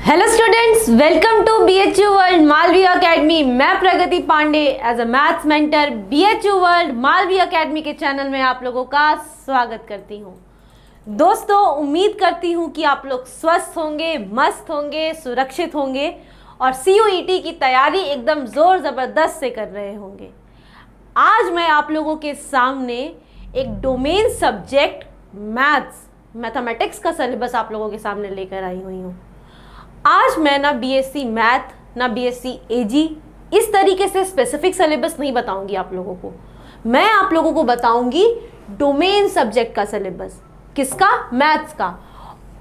Hello students, welcome to BHU world Malvi academy. मैं Pragati Pandey as a maths mentor BHU world Malvi academy के channel में आप लोगों का स्वागत करती हूं। दोस्तों, उम्मीद करती हूं कि आप लोग स्वस्थ होंगे, मस्त होंगे, सुरक्षित होंगे और CUET की तैयारी एकदम ज़ोर ज़बरदस्त से कर रहे होंगे। आज मैं आप लोगों के सामने एक डोमेन सब्जेक्ट मैथमेटिक्स का सिलेबस आप लोगों के सामने लेकर आई हुई हूँ। आज मैं ना BSc मैथ ना BSc AG इस तरीके से स्पेसिफिक सिलेबस नहीं बताऊंगी आप लोगों को। मैं आप लोगों को बताऊंगी डोमेन सब्जेक्ट का सिलेबस। किसका? मैथ्स का।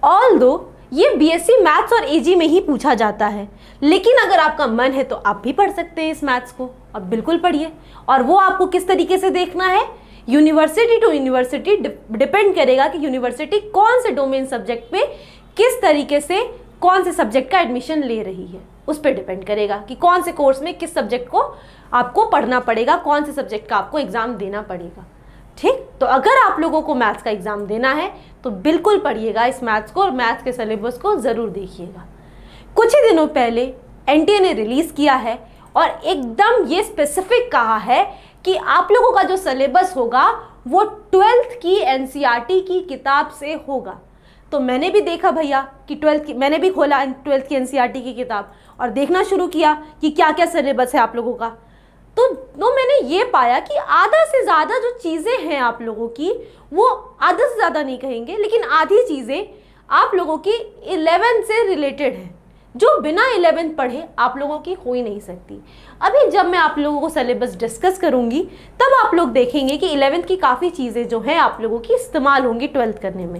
ऑल्दो ये BSc मैथ्स और AG में ही पूछा जाता है, लेकिन अगर आपका मन है तो आप भी पढ़ सकते हैं इस मैथ्स को। अब बिल्कुल पढ़िए। और वो आपको किस तरीके से देखना है, यूनिवर्सिटी टू यूनिवर्सिटी डिपेंड करेगा कि यूनिवर्सिटी कौन से डोमेन सब्जेक्ट पे किस तरीके से कौन से सब्जेक्ट का एडमिशन ले रही है। उस पर डिपेंड करेगा कि कौन से कोर्स में किस सब्जेक्ट को आपको पढ़ना पड़ेगा, कौन से सब्जेक्ट का आपको एग्जाम देना पड़ेगा। ठीक, तो अगर आप लोगों को मैथ्स का एग्जाम देना है तो बिल्कुल पढ़िएगा इस मैथ्स को और मैथ्स के सिलेबस को ज़रूर देखिएगा। कुछ ही दिनों पहले NTA ने रिलीज़ किया है और एकदम ये स्पेसिफिक कहा है कि आप लोगों का जो सिलेबस होगा वो 12th की NCERT की किताब से होगा। तो मैंने भी देखा भैया कि मैंने भी खोला 12th की NCERT की किताब और देखना शुरू किया कि क्या क्या सिलेबस है आप लोगों का। तो मैंने ये पाया कि आधा से ज़्यादा जो चीज़ें हैं आप लोगों की, वो आधा से ज़्यादा नहीं कहेंगे लेकिन आधी चीज़ें आप लोगों की 11th से रिलेटेड है, जो बिना 11th पढ़े आप लोगों की हो ही नहीं सकती। अभी जब मैं आप लोगों को सिलेबस डिस्कस करूंगी तब आप लोग देखेंगे कि 11th की काफ़ी चीज़ें जो हैं आप लोगों की इस्तेमाल होंगी 12th करने में।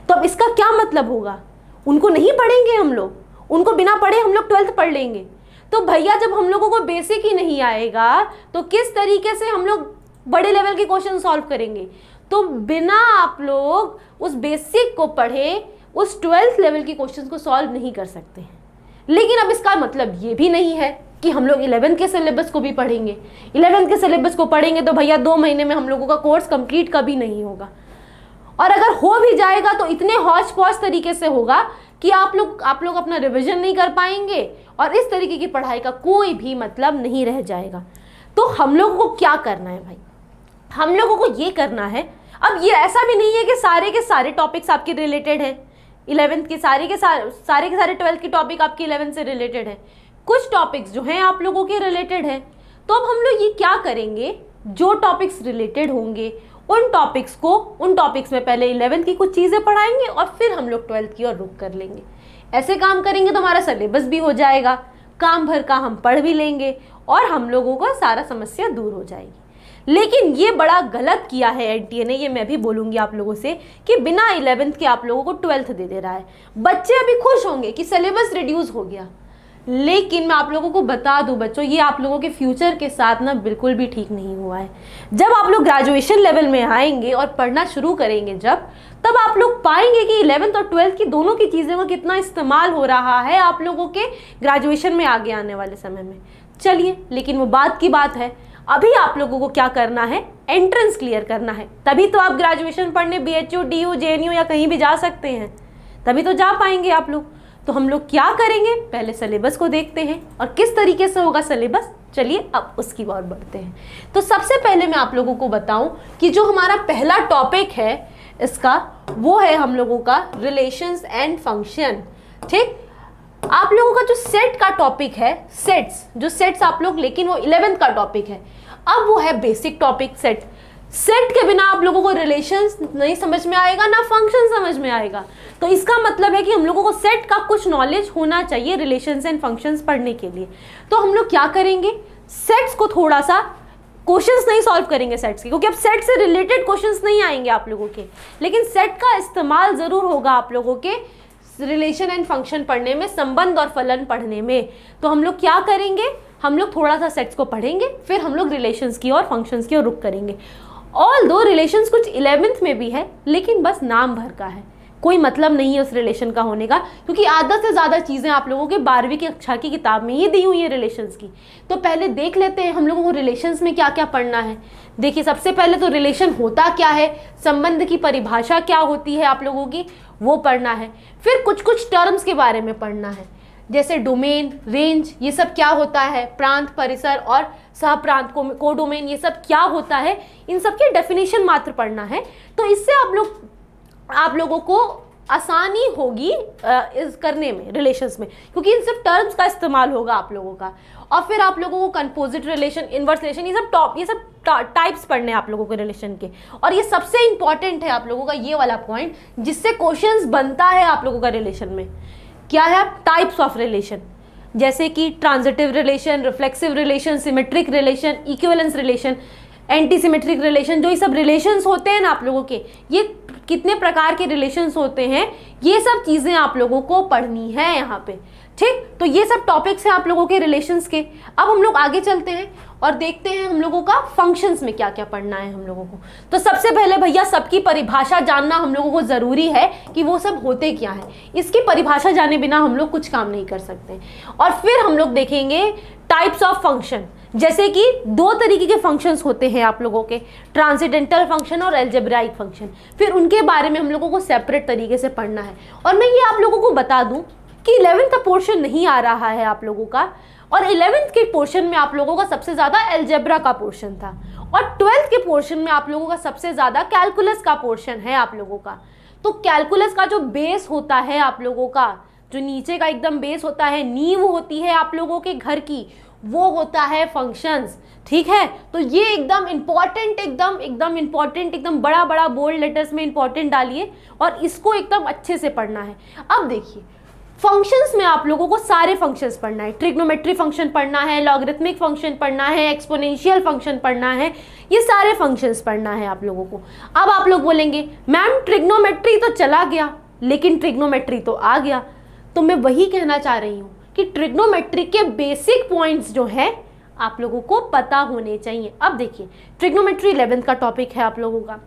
तो अब इसका क्या मतलब होगा? उनको नहीं पढ़ेंगे हम लोग, उनको बिना पढ़े हम लोग 12th पढ़ लेंगे। तो भैया जब हम लोगों को बेसिक ही नहीं आएगा तो किस तरीके से हम लोग बड़े लेवल के क्वेश्चन सॉल्व करेंगे? तो बिना आप लोग उस बेसिक को पढ़े उस 12th लेवल के क्वेश्चन को सॉल्व नहीं कर सकते हैं। लेकिन अब इसका मतलब ये भी नहीं है कि हम लोग 11th के सिलेबस को भी पढ़ेंगे। 11th के सिलेबस को पढ़ेंगे तो भैया 2 महीने में हम लोगों का कोर्स कंप्लीट कभी नहीं होगा। और अगर हो भी जाएगा तो इतने हौच पौच तरीके से होगा कि आप लोग अपना रिवीजन नहीं कर पाएंगे और इस तरीके की पढ़ाई का कोई भी मतलब नहीं रह जाएगा। तो हम लोगों को क्या करना है भाई? हम लोगों को ये करना है, अब ये ऐसा भी नहीं है कि सारे के सारे टॉपिक्स आपके रिलेटेड हैं। 11th के सारे 12th के टॉपिक आपके 11th से रिलेटेड है। कुछ टॉपिक्स जो हैं आप लोगों के रिलेटेड हैं। तो अब हम लोग ये क्या करेंगे, जो टॉपिक्स रिलेटेड होंगे उन टॉपिक्स में पहले 11th की कुछ चीज़ें पढ़ाएंगे और फिर हम लोग 12th की और रुक कर लेंगे। ऐसे काम करेंगे तो हमारा सिलेबस भी हो जाएगा, काम भर का हम पढ़ भी लेंगे और हम लोगों का सारा समस्या दूर हो जाएगी। लेकिन ये बड़ा गलत किया है NTA ने, ये मैं भी बोलूँगी आप लोगों से कि बिना 11th के आप लोगों को 12th दे रहा है। बच्चे अभी खुश होंगे कि सिलेबस रिड्यूस हो गया, लेकिन मैं आप लोगों को बता दूं बच्चों, ये आप लोगों के फ्यूचर के साथ ना बिल्कुल भी ठीक नहीं हुआ है। जब आप लोग ग्रेजुएशन लेवल में आएंगे और पढ़ना शुरू करेंगे तब आप लोग पाएंगे कि 11th और 12th की दोनों की चीज़ों का कितना इस्तेमाल हो रहा है आप लोगों के ग्रेजुएशन में आगे आने वाले समय में। चलिए, लेकिन वो बात की बात है। अभी आप लोगों को क्या करना है, एंट्रेंस क्लियर करना है, तभी तो आप ग्रेजुएशन पढ़ने BHU, DU, JNU या कहीं भी जा सकते हैं, तभी तो जा पाएंगे आप लोग। तो हम लोग क्या करेंगे, पहले सिलेबस को देखते हैं और किस तरीके से होगा सिलेबस। चलिए अब उसकी ओर बढ़ते हैं। तो सबसे पहले मैं आप लोगों को बताऊं कि जो हमारा पहला टॉपिक है इसका, वो है हम लोगों का रिलेशंस एंड फंक्शन। ठीक, आप लोगों का जो सेट का टॉपिक है, सेट्स आप लोग, लेकिन वो 11th का टॉपिक है। अब वो है बेसिक टॉपिक सेट के बिना आप लोगों को रिलेशंस नहीं समझ में आएगा, ना फंक्शन समझ में आएगा। तो इसका मतलब है कि हम लोगों को सेट का कुछ नॉलेज होना चाहिए रिलेशंस एंड फंक्शंस पढ़ने के लिए। तो हम लोग क्या करेंगे, सेट्स को थोड़ा सा क्वेश्चंस नहीं सॉल्व करेंगे सेट्स के, क्योंकि अब सेट से रिलेटेड क्वेश्चंस नहीं आएंगे आप लोगों के, लेकिन सेट का इस्तेमाल ज़रूर होगा आप लोगों के रिलेशन एंड फंक्शन पढ़ने में, संबंध और फलन पढ़ने में। तो हम लोग क्या करेंगे, हम लोग थोड़ा सा सेट्स को पढ़ेंगे, फिर हम लोग रिलेशंस की और फंक्शंस की ओर रुख करेंगे। ऑल्दो रिलेशंस कुछ 11th में भी है, लेकिन बस नाम भर का है, कोई मतलब नहीं है उस रिलेशन का होने का, क्योंकि आधा से ज़्यादा चीज़ें आप लोगों के 12वीं की कक्षा की किताब में ही दी हुई है रिलेशंस की। तो पहले देख लेते हैं हम लोगों को रिलेशंस में क्या क्या पढ़ना है। देखिए, सबसे पहले तो रिलेशन होता क्या है, संबंध की परिभाषा क्या होती है आप लोगों की, वो पढ़ना है। फिर कुछ कुछ टर्म्स के बारे में पढ़ना है। जैसे डोमेन, रेंज, ये सब क्या होता है, प्रांत, परिसर और सहप्रांत, कोडोमेन, ये सब क्या होता है, इन सब की डेफिनेशन मात्र पढ़ना है। तो इससे आप लोगों को आसानी होगी इस करने में, रिलेशंस में, क्योंकि इन सब टर्म्स का इस्तेमाल होगा आप लोगों का। और फिर आप लोगों को कंपोजिट रिलेशन, इनवर्स रिलेशन, ये सब टाइप्स पढ़ने हैं आप लोगों के रिलेशन के। और ये सबसे इंपॉर्टेंट है आप लोगों का ये वाला पॉइंट, जिससे क्वेश्चंस बनता है आप लोगों का रिलेशन में। क्या है? टाइप्स ऑफ रिलेशन, जैसे कि transitive relation, reflexive relation, symmetric relation, equivalence relation, anti symmetric relation. जो ये सब रिलेशंस होते हैं ना आप लोगों के, ये कितने प्रकार के रिलेशंस होते हैं, ये सब चीज़ें आप लोगों को पढ़नी है यहाँ पे। ठीक, तो ये सब टॉपिक्स हैं आप लोगों के रिलेशंस के। अब हम लोग आगे चलते हैं और देखते हैं हम लोगों का फंक्शंस में क्या क्या पढ़ना है हम लोगों को। तो सबसे पहले भैया सबकी परिभाषा जानना हम लोगों को ज़रूरी है कि वो सब होते क्या है। इसकी परिभाषा जाने बिना हम लोग कुछ काम नहीं कर सकते। और फिर हम लोग देखेंगे टाइप्स ऑफ फंक्शन, जैसे कि दो तरीके के फंक्शंस होते हैं आप लोगों के, ट्रांसेंडेंटल फंक्शन और अलजेब्राइक फंक्शन। फिर उनके बारे में हम लोगों को सेपरेट तरीके से पढ़ना है। और मैं ये आप लोगों को बता दूं कि 11th का पोर्शन नहीं आ रहा है आप लोगों का, और 11th के पोर्शन में आप लोगों का सबसे ज़्यादा अलजेब्रा का पोर्शन था, और 12th के पोर्शन में आप लोगों का सबसे ज़्यादा कैलकुलस का पोर्शन है आप लोगों का। तो कैलकुलस का जो बेस होता है आप लोगों का, जो नीचे का एकदम बेस होता है, नींव होती है आप लोगों के घर की, वो होता है फंक्शंस। ठीक है, तो ये एकदम इंपॉर्टेंट, एकदम इंपॉर्टेंट, एकदम बड़ा बड़ा बोल्ड लेटर्स में इंपॉर्टेंट डालिए और इसको एकदम अच्छे से पढ़ना है। अब देखिए फंक्शंस में आप लोगों को सारे फंक्शंस पढ़ना है। ट्रिग्नोमेट्री फंक्शन पढ़ना है, लॉगरिथमिक फंक्शन पढ़ना है, एक्सपोनेंशियल फंक्शन पढ़ना है, ये सारे फंक्शंस पढ़ना है आप लोगों को। अब आप लोग बोलेंगे मैम ट्रिग्नोमेट्री तो चला गया लेकिन ट्रिग्नोमेट्री तो आ गया। तो मैं वही कहना चाह रही हूँ कि ट्रिग्नोमेट्री के बेसिक पॉइंट्स जो है आप लोगों को पता होने चाहिए। अब देखिए ट्रिग्नोमेट्री 11th का टॉपिक है आप लोगों का,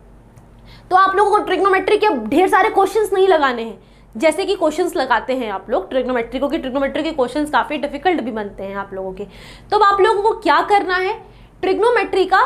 तो आप लोगों को ट्रिग्नोमेट्री के ढेर सारे क्वेश्चंस नहीं लगाने हैं जैसे कि क्वेश्चंस लगाते हैं आप लोग ट्रिग्नोमेट्री को, कि ट्रिग्नोमेट्री के क्वेश्चंस काफ़ी डिफिकल्ट भी बनते हैं आप लोगों के। तो अब आप लोगों को क्या करना है, ट्रिग्नोमेट्री का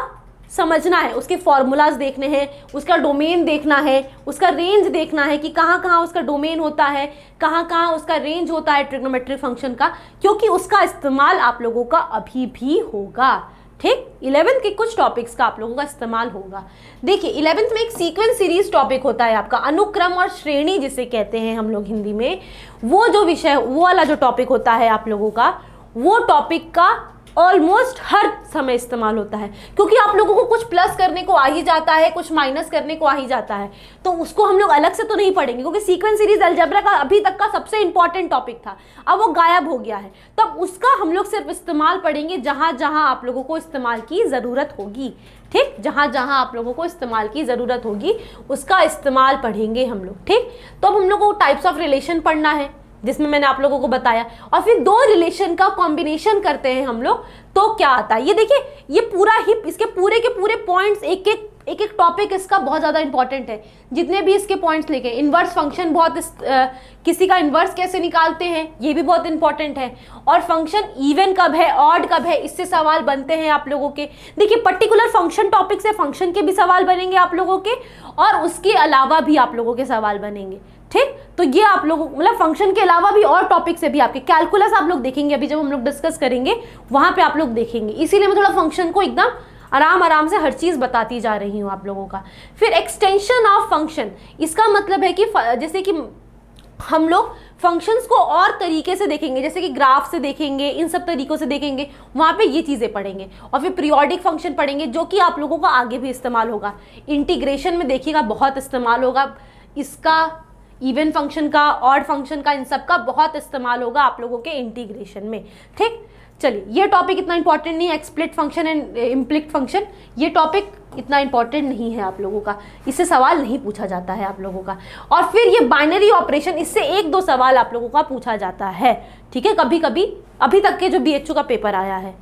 समझना है, उसके फॉर्मूलाज देखने हैं, उसका डोमेन देखना है, उसका रेंज देखना है कि कहाँ कहाँ उसका डोमेन होता है, कहाँ कहाँ उसका रेंज होता है ट्रिग्नोमेट्री फंक्शन का, क्योंकि उसका इस्तेमाल आप लोगों का अभी भी होगा। ठीक, 11th के कुछ टॉपिक्स का आप लोगों का इस्तेमाल होगा। देखिए 11th में एक सीक्वेंस सीरीज टॉपिक होता है आपका, अनुक्रम और श्रेणी जिसे कहते हैं हम लोग हिंदी में, वो जो विषय, वो वाला जो टॉपिक होता है आप लोगों का, वो टॉपिक का ऑलमोस्ट हर समय इस्तेमाल होता है, क्योंकि आप लोगों को कुछ प्लस करने को आ ही जाता है, कुछ माइनस करने को आ ही जाता है, तो उसको हम लोग अलग से तो नहीं पढ़ेंगे, क्योंकि सीक्वेंस सीरीज अलजेब्रा का अभी तक का सबसे इंपॉर्टेंट टॉपिक था, अब वो गायब हो गया है। तब उसका हम लोग सिर्फ इस्तेमाल पढ़ेंगे जहाँ जहाँ आप लोगों को इस्तेमाल की ज़रूरत होगी। ठीक, जहाँ जहाँ आप लोगों को इस्तेमाल की ज़रूरत होगी उसका इस्तेमाल पढ़ेंगे हम लोग। ठीक, तो अब हम लोग को टाइप्स ऑफ रिलेशन पढ़ना है जिसमें मैंने आप लोगों को बताया, और फिर दो रिलेशन का कॉम्बिनेशन करते हैं हम लोग, तो क्या आता है ये देखिए, ये पूरा ही इसके पूरे के पूरे पॉइंट्स, एक एक टॉपिक इसका बहुत ज़्यादा इंपॉर्टेंट है। जितने भी इसके पॉइंट्स लिखे, इन्वर्स फंक्शन बहुत किसी का इन्वर्स कैसे निकालते हैं ये भी बहुत इंपॉर्टेंट है, और फंक्शन इवन कब है, ऑड कब है, इससे सवाल बनते हैं आप लोगों के। देखिए पर्टिकुलर फंक्शन टॉपिक से फंक्शन के भी सवाल बनेंगे आप लोगों के, और उसके अलावा भी आप लोगों के सवाल बनेंगे। ठीक, तो ये आप लोगों मतलब फंक्शन के अलावा भी और टॉपिक से भी आपके कैलकुलस आप लोग देखेंगे, अभी जब हम लोग डिस्कस करेंगे वहां पे आप लोग देखेंगे, इसीलिए मैं थोड़ा फंक्शन को एकदम आराम से हर चीज़ बताती जा रही हूँ आप लोगों का। फिर एक्सटेंशन ऑफ फंक्शन, इसका मतलब है कि जैसे कि हम लोग फंक्शंस को और तरीके से देखेंगे, जैसे कि ग्राफ से देखेंगे, इन सब तरीकों से देखेंगे, वहाँ पे ये चीज़ें पढ़ेंगे। और फिर पीरियोडिक फंक्शन पढ़ेंगे जो कि आप लोगों का आगे भी इस्तेमाल होगा, इंटीग्रेशन में देखिएगा बहुत इस्तेमाल होगा इसका, इवन फंक्शन का, ऑड फंक्शन का, इन सब का बहुत इस्तेमाल होगा आप लोगों के इंटीग्रेशन में। ठीक, चलिए ये टॉपिक इतना इंपॉर्टेंट नहीं है, एक्सप्लिट फंक्शन एंड इम्प्लिक्ट फंक्शन, ये टॉपिक इतना इंपॉर्टेंट नहीं है आप लोगों का, इससे सवाल नहीं पूछा जाता है आप लोगों का। और फिर ये बाइनरी ऑपरेशन, इससे एक दो सवाल आप लोगों का पूछा जाता है। ठीक है, कभी कभी अभी तक के जो BHU का पेपर आया है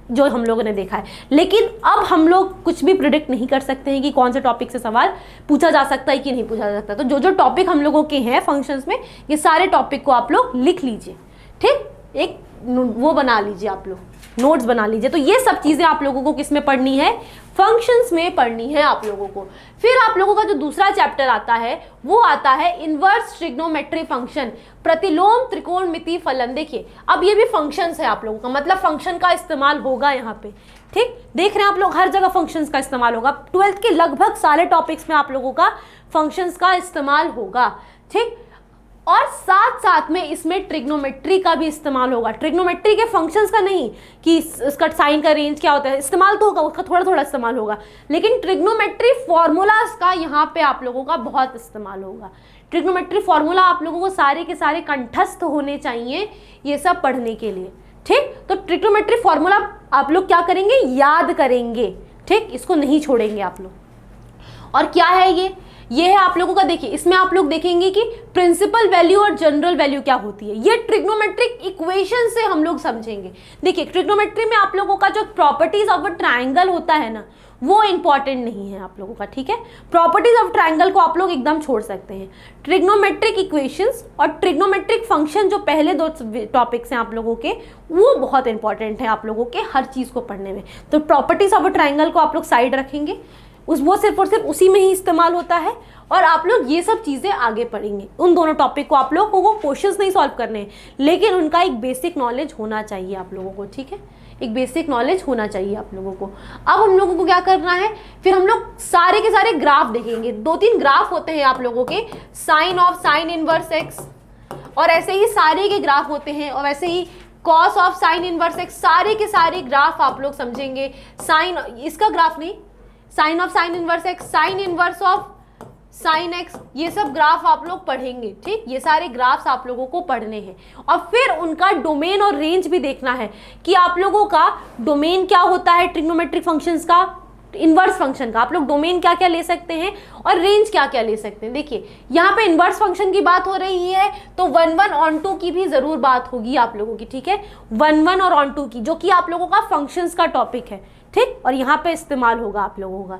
जो हम लोगों ने देखा है, लेकिन अब हम लोग कुछ भी प्रिडिक्ट नहीं कर सकते हैं कि कौन से टॉपिक से सवाल पूछा जा सकता है कि नहीं पूछा जा सकता। तो जो जो टॉपिक हम लोगों के हैं फंक्शंस में, ये सारे टॉपिक को आप लोग लिख लीजिए। ठीक, एक वो बना लीजिए, आप लोग नोट्स बना लीजिए। तो ये सब चीज़ें आप लोगों को किस में पढ़नी है, फंक्शंस में पढ़नी है आप लोगों को। फिर आप लोगों का जो दूसरा चैप्टर आता है वो आता है इनवर्स ट्रिग्नोमेट्री फंक्शन, प्रतिलोम त्रिकोणमिति फलन। देखिए अब ये भी फंक्शंस है आप लोगों का, मतलब फंक्शन का इस्तेमाल होगा यहाँ पे, ठीक। देख रहे हैं आप लोग हर जगह फंक्शंस का इस्तेमाल होगा, 12th के लगभग सारे टॉपिक्स में आप लोगों का फंक्शंस का इस्तेमाल होगा, ठीक। और साथ साथ में इसमें ट्रिग्नोमेट्री का भी इस्तेमाल होगा। ट्रिग्नोमेट्री के फंक्शंस का नहीं कि इसका साइन का रेंज क्या होता है, इस्तेमाल तो होगा, उसका थोड़ा थोड़ा इस्तेमाल होगा, लेकिन ट्रिग्नोमेट्री फॉर्मूलाज का यहाँ पे आप लोगों का बहुत इस्तेमाल होगा। ट्रिग्नोमेट्री फॉर्मूला आप लोगों को सारे के सारे कंठस्थ होने चाहिए ये सब पढ़ने के लिए, ठीक। तो ट्रिग्नोमेट्री फॉर्मूला आप लोग क्या करेंगे, याद करेंगे, ठीक, इसको नहीं छोड़ेंगे आप लोग। और क्या है ये है आप लोगों का, देखिए इसमें आप लोग देखेंगे कि प्रिंसिपल वैल्यू और जनरल वैल्यू क्या होती है, ये ट्रिग्नोमेट्रिक इक्वेशन से हम लोग समझेंगे। देखिए ट्रिग्नोमेट्री में आप लोगों का जो प्रॉपर्टीज ऑफ अ ट्राइंगल होता है ना, वो इंपॉर्टेंट नहीं है आप लोगों का, ठीक है। प्रॉपर्टीज ऑफ ट्राइंगल को आप लोग एकदम छोड़ सकते हैं। ट्रिग्नोमेट्रिक इक्वेशंस और ट्रिग्नोमेट्रिक फंक्शन जो पहले दो टॉपिक्स हैं आप लोगों के, वो बहुत इंपॉर्टेंट है आप लोगों के हर चीज़ को पढ़ने में। तो प्रॉपर्टीज ऑफ अ ट्राइंगल को आप लोग साइड रखेंगे, वो सिर्फ और सिर्फ उसी में ही इस्तेमाल होता है, और आप लोग ये सब चीज़ें आगे पढ़ेंगे। उन दोनों टॉपिक को आप लोगों को क्वेश्चंस नहीं सॉल्व करने हैं, लेकिन उनका एक बेसिक नॉलेज होना चाहिए आप लोगों को, ठीक है, एक बेसिक नॉलेज होना चाहिए आप लोगों को। अब हम लोगों को क्या करना है, फिर हम लोग सारे के सारे ग्राफ देखेंगे। 2-3 ग्राफ होते हैं आप लोगों के, sine of sine inverse x, और ऐसे ही सारे के ग्राफ होते हैं, और वैसे ही cos of sine inverse x, सारे के सारे ग्राफ आप लोग समझेंगे। साइन, इसका ग्राफ नहीं, sine of sine inverse x, sine inverse of sine x, ये सब ग्राफ आप लोग पढ़ेंगे, ठीक। ये सारे ग्राफ्स आप लोगों को पढ़ने हैं, और फिर उनका डोमेन और रेंज भी देखना है कि आप लोगों का डोमेन क्या होता है ट्रिग्नोमेट्रिक फंक्शंस का, इनवर्स फंक्शन का, आप लोग डोमेन क्या क्या ले सकते हैं और रेंज क्या क्या ले सकते हैं। देखिए यहाँ पे इनवर्स फंक्शन की बात हो रही है, तो 1-1 ऑन 2 की भी जरूर बात होगी आप लोगों की, ठीक है, 1-1 और ऑन 2 की, जो कि आप लोगों का फंक्शंस का टॉपिक है, ठीक, और यहाँ पे इस्तेमाल होगा आप लोगों का।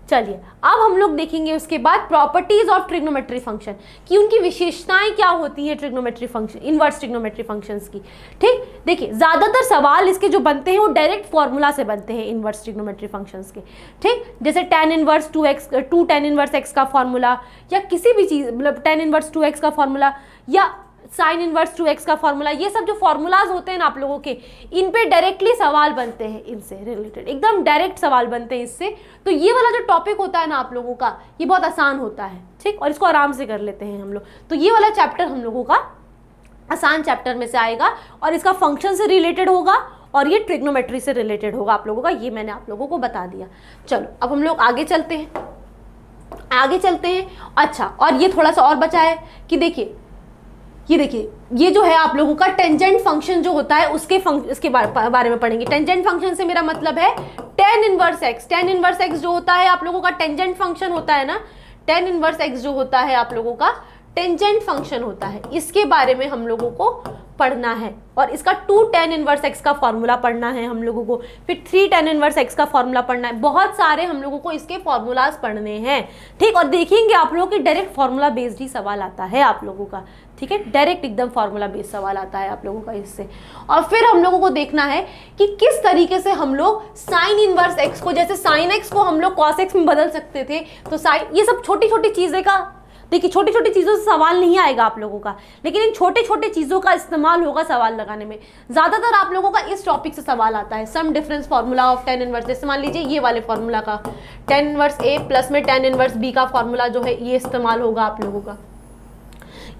चलिए अब हम लोग देखेंगे उसके बाद प्रॉपर्टीज ऑफ ट्रिग्नोमेट्री फंक्शन, कि उनकी विशेषताएं क्या होती हैं trigonometry function, inverse trigonometry functions की, ठीक। देखिए ज्यादातर सवाल इसके जो बनते हैं वो डायरेक्ट फॉर्मूला से बनते हैं इनवर्स ट्रिग्नोमेट्री फंक्शंस के, ठीक। जैसे tan inverse 2x 2 tan inverse x का फॉर्मूला, या किसी भी चीज, मतलब tan इनवर्स 2x का फॉर्मूला, या साइन इनवर्स 2x का फॉर्मूला, ये सब जो फॉर्मूलाज होते हैं ना आप लोगों के, इन पे डायरेक्टली सवाल बनते हैं, इनसे रिलेटेड एकदम डायरेक्ट सवाल बनते हैं इससे। तो ये वाला जो टॉपिक होता है ना आप लोगों का, ये बहुत आसान होता है, ठीक, और इसको आराम से कर लेते हैं हम लोग। तो ये वाला चैप्टर हम लोगों का आसान चैप्टर में से आएगा, और इसका फंक्शन से रिलेटेड होगा, और ये ट्रिग्नोमेट्री से रिलेटेड होगा आप लोगों का, ये मैंने आप लोगों को बता दिया। चलो अब हम लोग आगे चलते हैं। अच्छा, और ये थोड़ा सा और बचा है कि देखिए ये जो है आप लोगों का टेंजेंट फंक्शन जो होता है इसके बारे में पढ़ेंगे। टेंजेंट फंक्शन से मेरा मतलब है tan inverse x। tan inverse x जो होता है आप लोगों का टेंजेंट फंक्शन होता है ना, tan इनवर्स x जो होता है आप लोगों का टेंजेंट फंक्शन होता है, इसके बारे में हम लोगों को पढ़ना है, और इसका 2 tan इनवर्स x का फॉर्मूला पढ़ना है हम लोगों को, फिर 3 tan इनवर्स x का फॉर्मूला पढ़ना है। बहुत सारे हम लोगों को इसके फॉर्मूलाज पढ़ने हैं, ठीक। और देखेंगे आप लोगों की डायरेक्ट फॉर्मूला बेस्ड ही सवाल आता है आप लोगों का, ठीक है, डायरेक्ट एकदम फॉर्मूला बेस्ड सवाल आता है आप लोगों का इससे। और फिर हम लोगों को देखना है कि किस तरीके से हम लोग साइन इनवर्स x को, जैसे साइन x को हम लोग cos x में बदल सकते थे, तो साइन, ये सब छोटी छोटी चीजें का, देखिए छोटी छोटी चीज़ों से सवाल नहीं आएगा आप लोगों का, लेकिन इन छोटे छोटे चीज़ों का इस्तेमाल होगा सवाल लगाने में। ज़्यादातर आप लोगों का इस टॉपिक से सवाल आता है, sum difference formula of tan inverse. जैसे मान लीजिए ये वाले फार्मूला का tan इनवर्स a प्लस में tan इनवर्स b का फार्मूला जो है ये इस्तेमाल होगा आप लोगों का,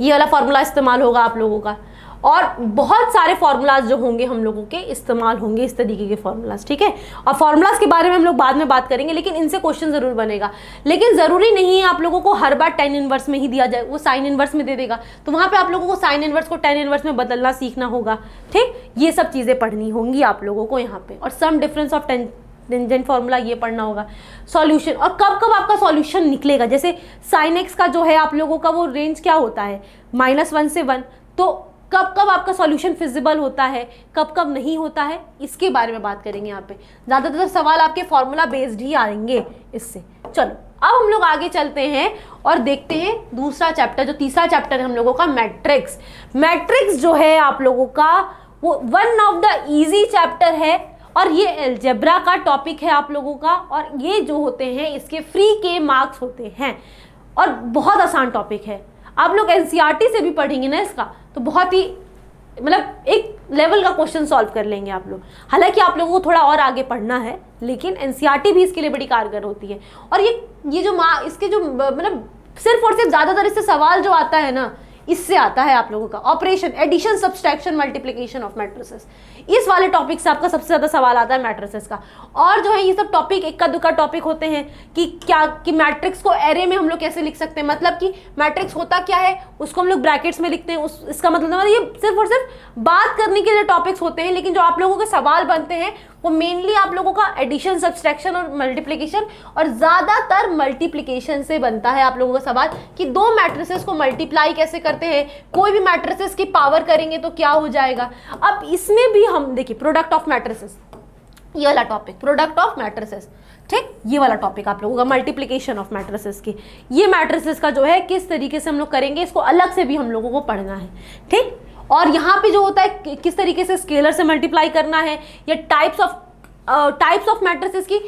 ये वाला फार्मूला इस्तेमाल होगा आप लोगों का, और बहुत सारे फार्मूलाज जो होंगे हम लोगों के इस्तेमाल होंगे इस तरीके के फार्मूलाज, ठीक है। और फार्मूलाज के बारे में हम लोग बाद में बात करेंगे, लेकिन इनसे क्वेश्चन जरूर बनेगा। लेकिन जरूरी नहीं है आप लोगों को हर बार tan इनवर्स में ही दिया जाए, वो साइन इनवर्स में दे देगा, तो वहां पे आप लोगों को साइन इनवर्स को tan इनवर्स में बदलना सीखना होगा, ठीक। ये सब चीजें पढ़नी होंगी आप लोगों को यहाँ पे, और sum difference of tangent formula ये पढ़ना होगा। सॉल्यूशन, और कब कब आपका सॉल्यूशन निकलेगा, जैसे साइन एक्स का जो है आप लोगों का वो रेंज क्या होता है -1 से 1, तो कब कब आपका सॉल्यूशन फिजिबल होता है, कब कब नहीं होता है, इसके बारे में बात करेंगे यहाँ पे। ज़्यादातर सवाल आपके फॉर्मूला बेस्ड ही आएंगे इससे। चलो अब हम लोग आगे चलते हैं और देखते हैं दूसरा चैप्टर, जो तीसरा चैप्टर है हम लोगों का मैट्रिक्स। मैट्रिक्स जो है आप लोगों का वो one of the easy chapter है और ये अलजेब्रा का टॉपिक है आप लोगों का, और ये जो होते हैं इसके फ्री के मार्क्स होते हैं और बहुत आसान टॉपिक है। आप लोग एनसीईआरटी से भी पढ़ेंगे ना इसका, तो बहुत ही मतलब एक लेवल का क्वेश्चन सॉल्व कर लेंगे आप लोग। हालांकि आप लोगों को थोड़ा और आगे पढ़ना है, लेकिन एनसीईआरटी भी इसके लिए बड़ी कारगर होती है। और ये जो इसके जो मतलब सिर्फ और सिर्फ ज़्यादातर इससे सवाल जो आता है ना, इससे आता है आप लोगों का operation, addition, subtraction, multiplication of matrices. इस वाले टॉपिक से आपका सबसे ज़्यादा सवाल आता है मैट्रिसेस का। और जो है ये सब टॉपिक इक्का दुक्का टॉपिक होते हैं कि मैट्रिक्स को एरे में हम लोग कैसे लिख सकते हैं, मतलब कि मैट्रिक्स होता क्या है उसको हम लोग ब्रैकेट्स में लिखते हैं, इसका मतलब ये सिर्फ और सिर्फ बात करने के लिए टॉपिक्स होते हैं। लेकिन जो आप लोगों के सवाल बनते हैं वो मेनली आप लोगों का एडिशन, सब्सट्रैक्शन और मल्टीप्लिकेशन, और ज़्यादातर मल्टीप्लिकेशन से बनता है आप लोगों का सवाल कि दो मैट्रिसेस को मल्टीप्लाई कैसे करते हैं, कोई भी मैट्रिसेस की पावर करेंगे तो क्या हो जाएगा। अब इसमें भी हम देखिए प्रोडक्ट ऑफ मैट्रिसेस, ये वाला टॉपिक प्रोडक्ट ऑफ मैट्रिसेस, ठीक, ये वाला टॉपिक आप लोगों का मल्टीप्लिकेशन ऑफ मैट्रिसेस की, ये मैट्रिसेस का जो है किस तरीके से हम लोग करेंगे, इसको अलग से भी हम लोगों को पढ़ना है, ठीक। और यहाँ पे जो होता है किस तरीके से स्केलर से मल्टीप्लाई करना है, या टाइप्स ऑफ मैट्रिसेस की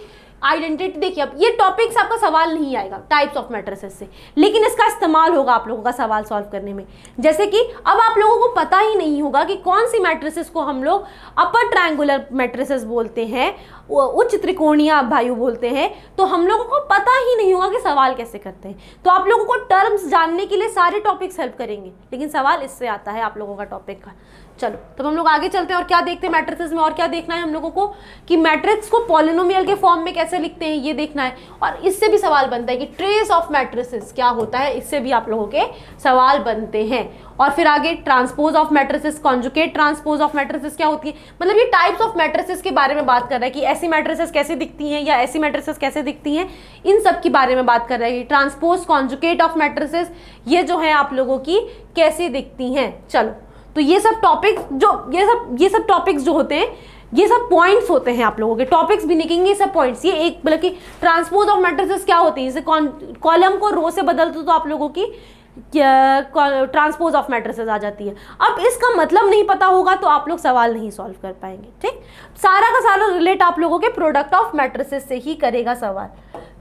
आइडेंटिटी। देखिए अब ये टॉपिक्स आपका सवाल नहीं आएगा टाइप्स ऑफ मैट्रिसेस से, लेकिन इसका इस्तेमाल होगा आप लोगों का सवाल सॉल्व करने में। जैसे कि अब आप लोगों को पता ही नहीं होगा कि कौन सी मैट्रिसेस को हम लोग अपर ट्रायंगुलर मैट्रिसेस बोलते हैं, उच्च त्रिकोणीय अभाज्य बोलते हैं, तो हम लोगों को पता ही नहीं होगा कि सवाल कैसे करते हैं। तो आप लोगों को टर्म्स जानने के लिए सारे टॉपिक्स हेल्प करेंगे, लेकिन सवाल इससे आता है आप लोगों का टॉपिक का। चलो तब हम लोग आगे चलते हैं और क्या देखते हैं मैट्रिसेस में, और क्या देखना है हम लोगों को कि मैट्रिक्स को पॉलिनोमियल के फॉर्म में कैसे लिखते हैं ये देखना है। और इससे भी सवाल बनता है कि ट्रेस ऑफ मैट्रिसेस क्या होता है, इससे भी आप लोगों के सवाल बनते हैं। और फिर आगे transpose of matrices, conjugate transpose of matrices क्या होती है, मतलब ये टाइप्स ऑफ मैट्रिसेस के बारे में बात कर रहा है कि ऐसी मैट्रिसेस कैसे दिखती हैं या ऐसी मैट्रिसेस कैसे दिखती हैं, इन सब के बारे में बात कर रहा है कि ट्रांसपोज, कॉन्जुगेट ऑफ मैट्रिसेस ये जो है आप लोगों की कैसे दिखती हैं। चलो तो ये सब टॉपिक्स जो ये सब टॉपिक्स जो होते हैं, ये सब पॉइंट्स होते हैं आप लोगों के, टॉपिक्स भी निकलेंगे ये सब पॉइंट्स। ये एक मतलब कि ट्रांसपोज ऑफ मैट्रिसेस क्या होती है, जैसे कॉलम को रो से बदलते तो आप लोगों की ट्रांसपोज ऑफ मैट्रिसेस आ जाती है। अब इसका मतलब नहीं पता होगा तो आप लोग सवाल नहीं सॉल्व कर पाएंगे, ठीक। सारा का सारा रिलेट आप लोगों के प्रोडक्ट ऑफ मैट्रिसेस से ही करेगा सवाल।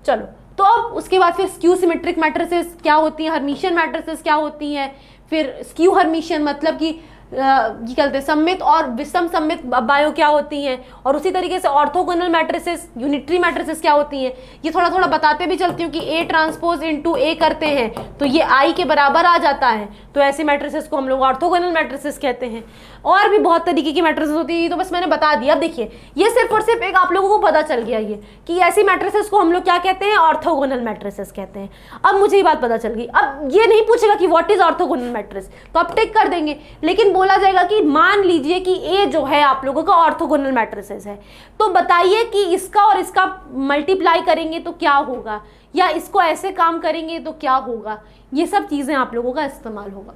चलो तो अब उसके बाद फिर स्क्यू सिमेट्रिक मैट्रिसेस क्या होती हैं, हर्मिशियन मैट्रिसेस क्या होती हैं, फिर स्क्यू हर्मिशियन मतलब कि ये कहते हैं सममित और विषम सममित बायो क्या होती हैं, और उसी तरीके से ऑर्थोगोनल मैट्रिसेस, यूनिटरी मैट्रिसेस क्या होती हैं, ये थोड़ा थोड़ा बताते भी चलती हूँ कि ए ट्रांसपोज इनटू ए करते हैं तो ये आई के बराबर आ जाता है, तो ऐसे मैट्रिसेस को हम लोग ऑर्थोगोनल मैट्रिसेस कहते हैं। और भी बहुत तरीके की मैट्रिसेस होती है, तो बस मैंने बता दिया। अब देखिए ये सिर्फ और सिर्फ एक आप लोगों को पता चल गया ये कि ऐसी मैट्रिसेस को हम लोग क्या कहते हैं, ऑर्थोगोनल मैट्रिसेस कहते हैं। अब मुझे ये बात पता चल गई। अब ये नहीं पूछेगा कि व्हाट इज ऑर्थोगोनल मैट्रिस, तो आप टिक कर देंगे, लेकिन बोला जाएगा कि मान लीजिए कि ए जो है आप लोगों का ऑर्थोगोनल मैट्रिसेस है, तो बताइए कि इसका और इसका मल्टीप्लाई करेंगे तो क्या होगा, या इसको ऐसे काम करेंगे तो क्या होगा। ये सब चीजें आप लोगों का इस्तेमाल होगा।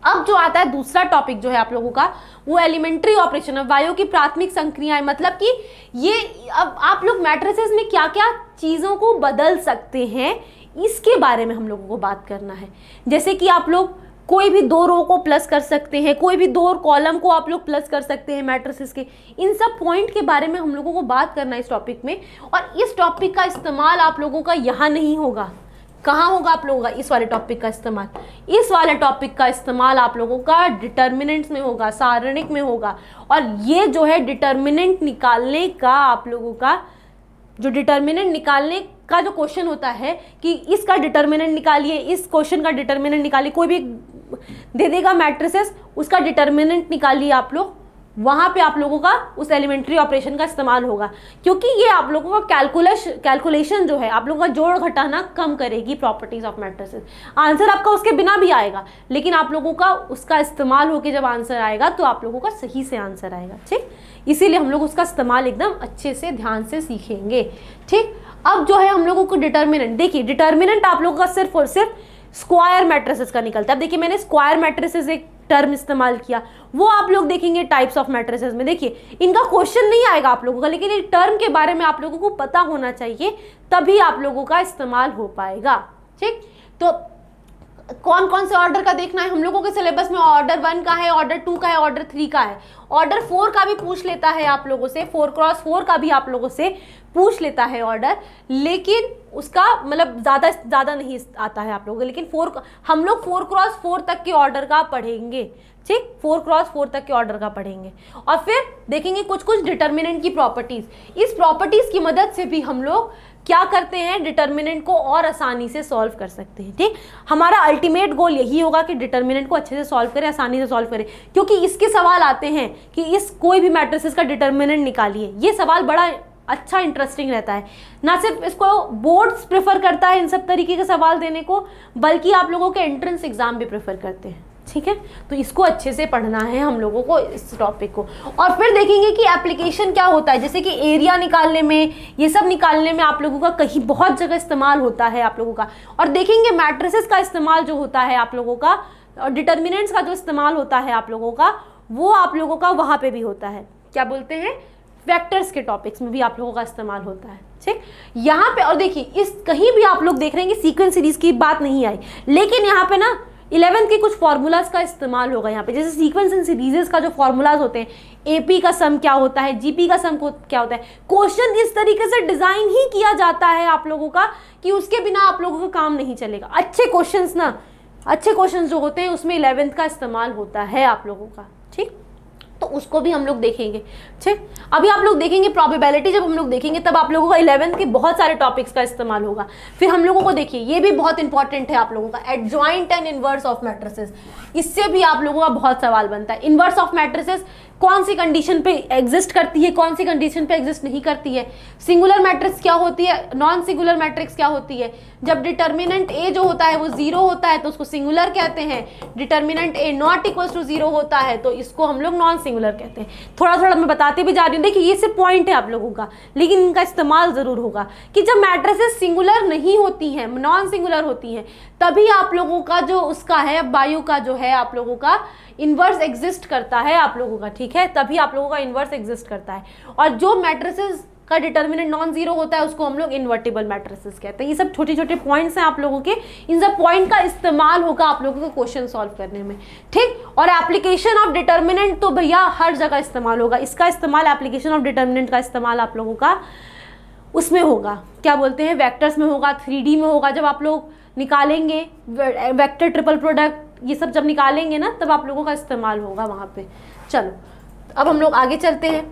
अब जो आता है दूसरा टॉपिक जो है आप लोगों का, वो एलिमेंट्री ऑपरेशन है, वायु की प्राथमिक संक्रियाएं, मतलब कि ये अब आप लोग मैट्रिसेस में क्या क्या चीज़ों को बदल सकते हैं इसके बारे में हम लोगों को बात करना है। जैसे कि आप लोग कोई भी दो रो को प्लस कर सकते हैं, कोई भी दो कॉलम को आप लोग प्लस कर सकते हैं मैट्रिसेस के। इन सब पॉइंट के बारे में हम लोगों को बात करना है इस टॉपिक में। और इस टॉपिक का इस्तेमाल आप लोगों का यहाँ नहीं होगा, कहाँ होगा आप लोगों का, इस वाले टॉपिक का इस्तेमाल। इस वाले टॉपिक का इस्तेमाल आप लोगों का डिटर्मिनेंट्स में होगा, सारणिक में होगा। और ये जो है डिटर्मिनेंट निकालने का आप लोगों का जो डिटर्मिनेंट निकालने का जो क्वेश्चन होता है कि इसका डिटर्मिनेंट निकालिए, इस क्वेश्चन का डिटर्मिनेंट निकालिए, कोई भी दे देगा मैट्रिसेस, उसका डिटर्मिनेंट निकालिए आप लोग, वहाँ पे आप लोगों का उस एलिमेंट्री ऑपरेशन का इस्तेमाल होगा। क्योंकि ये आप लोगों का कैलकुलेशन जो है आप लोगों का जोड़ घटाना कम करेगी प्रॉपर्टीज ऑफ मैट्रिसेस। आंसर आपका उसके बिना भी आएगा, लेकिन आप लोगों का उसका इस्तेमाल होकर जब आंसर आएगा तो आप लोगों का सही से आंसर आएगा, ठीक। इसीलिए हम लोग उसका इस्तेमाल एकदम अच्छे से ध्यान से सीखेंगे, ठीक। अब जो है हम लोगों को डिटर्मिनेंट, देखिए डिटर्मिनेंट आप लोगों का सिर्फ और सिर्फ स्क्वायर मैट्रिसेस का निकलता है। अब देखिए मैंने स्क्वायर मैट्रिसेस एक टर्म इस्तेमाल किया, वो आप लोग देखेंगे टाइप्स ऑफ मैट्रिसेस में। देखिए इनका क्वेश्चन नहीं आएगा आप लोगों का, लेकिन एक टर्म के बारे में आप लोगों को पता होना चाहिए, तभी आप लोगों का इस्तेमाल हो पाएगा, ठीक। तो कौन कौन से ऑर्डर का देखना है हम लोगों के सिलेबस में, ऑर्डर 1 का है, ऑर्डर 2 का है, ऑर्डर 3 का है, ऑर्डर 4 का भी पूछ लेता है आप लोगों से, 4x4 का भी आप लोगों से पूछ लेता है ऑर्डर, लेकिन उसका मतलब ज़्यादा नहीं आता है आप लोगों को, लेकिन हम लोग 4x4 तक के ऑर्डर का पढ़ेंगे, ठीक, 4x4 तक के ऑर्डर का पढ़ेंगे। और फिर देखेंगे कुछ डिटर्मिनेंट की प्रॉपर्टीज़, इस प्रॉपर्टीज़ की मदद से भी हम लोग क्या करते हैं, डिटर्मिनेंट को और आसानी से सॉल्व कर सकते हैं, ठीक। हमारा अल्टीमेट गोल यही होगा कि डिटर्मिनेंट को अच्छे से सॉल्व करें, आसानी से सॉल्व करें, क्योंकि इसके सवाल आते हैं कि इस कोई भी मैट्रिसेस का डिटर्मिनेंट निकालिए, ये सवाल बड़ा अच्छा इंटरेस्टिंग रहता है। ना सिर्फ इसको बोर्ड्स प्रेफर करता है इन सब तरीके के सवाल देने को, बल्कि आप लोगों के एंट्रेंस एग्जाम भी प्रेफर करते हैं, ठीक है। तो इसको अच्छे से पढ़ना है हम लोगों को, इस टॉपिक को। और फिर देखेंगे कि एप्लीकेशन क्या होता है, जैसे कि एरिया निकालने में, ये सब निकालने में आप लोगों का कहीं बहुत जगह इस्तेमाल होता है आप लोगों का। और देखेंगे मैट्रिसेस का इस्तेमाल जो होता है आप लोगों का, और डिटर्मिनेंट्स का जो इस्तेमाल होता है आप लोगों का, वो आप लोगों का वहाँ पे भी होता है, क्या बोलते हैं, वेक्टर्स के टॉपिक्स में भी आप लोगों का इस्तेमाल होता है, ठीक। यहाँ पे और देखिए, इस कहीं भी आप लोग देख रहे हैं कि सीक्वेंस सीरीज की बात नहीं आई, लेकिन यहाँ पे ना 11th के कुछ फार्मूलाज का इस्तेमाल होगा यहाँ पे, जैसे सीक्वेंस एंड सीरीजेस का जो फार्मूलाज होते हैं, एपी का सम क्या होता है, जीपी का सम क्या होता है, क्वेश्चन इस तरीके से डिजाइन ही किया जाता है आप लोगों का कि उसके बिना आप लोगों का काम नहीं चलेगा। अच्छे क्वेश्चंस जो होते हैं उसमें 11th का इस्तेमाल होता है आप लोगों का, ठीक। तो उसको भी हम लोग देखेंगे, ठीक। अभी आप लोग देखेंगे प्रोबेबिलिटी, जब हम लोग देखेंगे तब आप लोगों का 11th के बहुत सारे टॉपिक्स का इस्तेमाल होगा। फिर हम लोगों को देखिए, ये भी बहुत इंपॉर्टेंट है आप लोगों का, adjoint and inverse of matrices, इससे भी आप लोगों का बहुत सवाल बनता है। इनवर्स ऑफ मैट्रिसेस कौन सी कंडीशन पे एग्जिस्ट करती है, कौन सी कंडीशन पे एग्जिस्ट नहीं करती है, सिंगुलर मैट्रिक्स क्या होती है, नॉन सिंगुलर मैट्रिक्स क्या होती है। जब डिटर्मिनेंट ए जो होता है वो 0 होता है तो उसको सिंगुलर कहते हैं, determinant A not equals to 0 होता है तो इसको हम लोग नॉन सिंगुलर कहते हैं। थोड़ा थोड़ा मैं बताते भी जा रही हूँ, देखिए ये सिर्फ पॉइंट है आप लोगों का, लेकिन इनका इस्तेमाल जरूर होगा कि जब मैट्रिसेस सिंगुलर नहीं होती हैं, नॉन सिंगुलर होती हैं, तभी आप लोगों का जो उसका है वायु का जो है आप लोगों का इन्वर्स एग्जिस्ट करता है आप लोगों का, ठीक है, तभी आप लोगों का इन्वर्स एग्जिस्ट करता है। और जो मैट्रिसेस का डिटर्मिनेंट नॉन जीरो होता है उसको हम लोग इन्वर्टिबल मैट्रिसेस कहते हैं। ये सब छोटे छोटे पॉइंट्स हैं आप लोगों के, इन सब पॉइंट का इस्तेमाल होगा आप लोगों को क्वेश्चन सॉल्व करने में, ठीक। और एप्लीकेशन ऑफ डिटर्मिनेंट तो भैया हर जगह इस्तेमाल होगा, इसका इस्तेमाल एप्लीकेशन ऑफ डिटर्मिनेंट का इस्तेमाल आप लोगों का उसमें होगा, क्या बोलते हैं, वेक्टर्स में होगा, 3D में होगा। जब आप लोग निकालेंगे वेक्टर ट्रिपल प्रोडक्ट, ये सब जब निकालेंगे ना तब आप लोगों का इस्तेमाल होगा वहाँ पे। चलो अब हम लोग आगे चलते हैं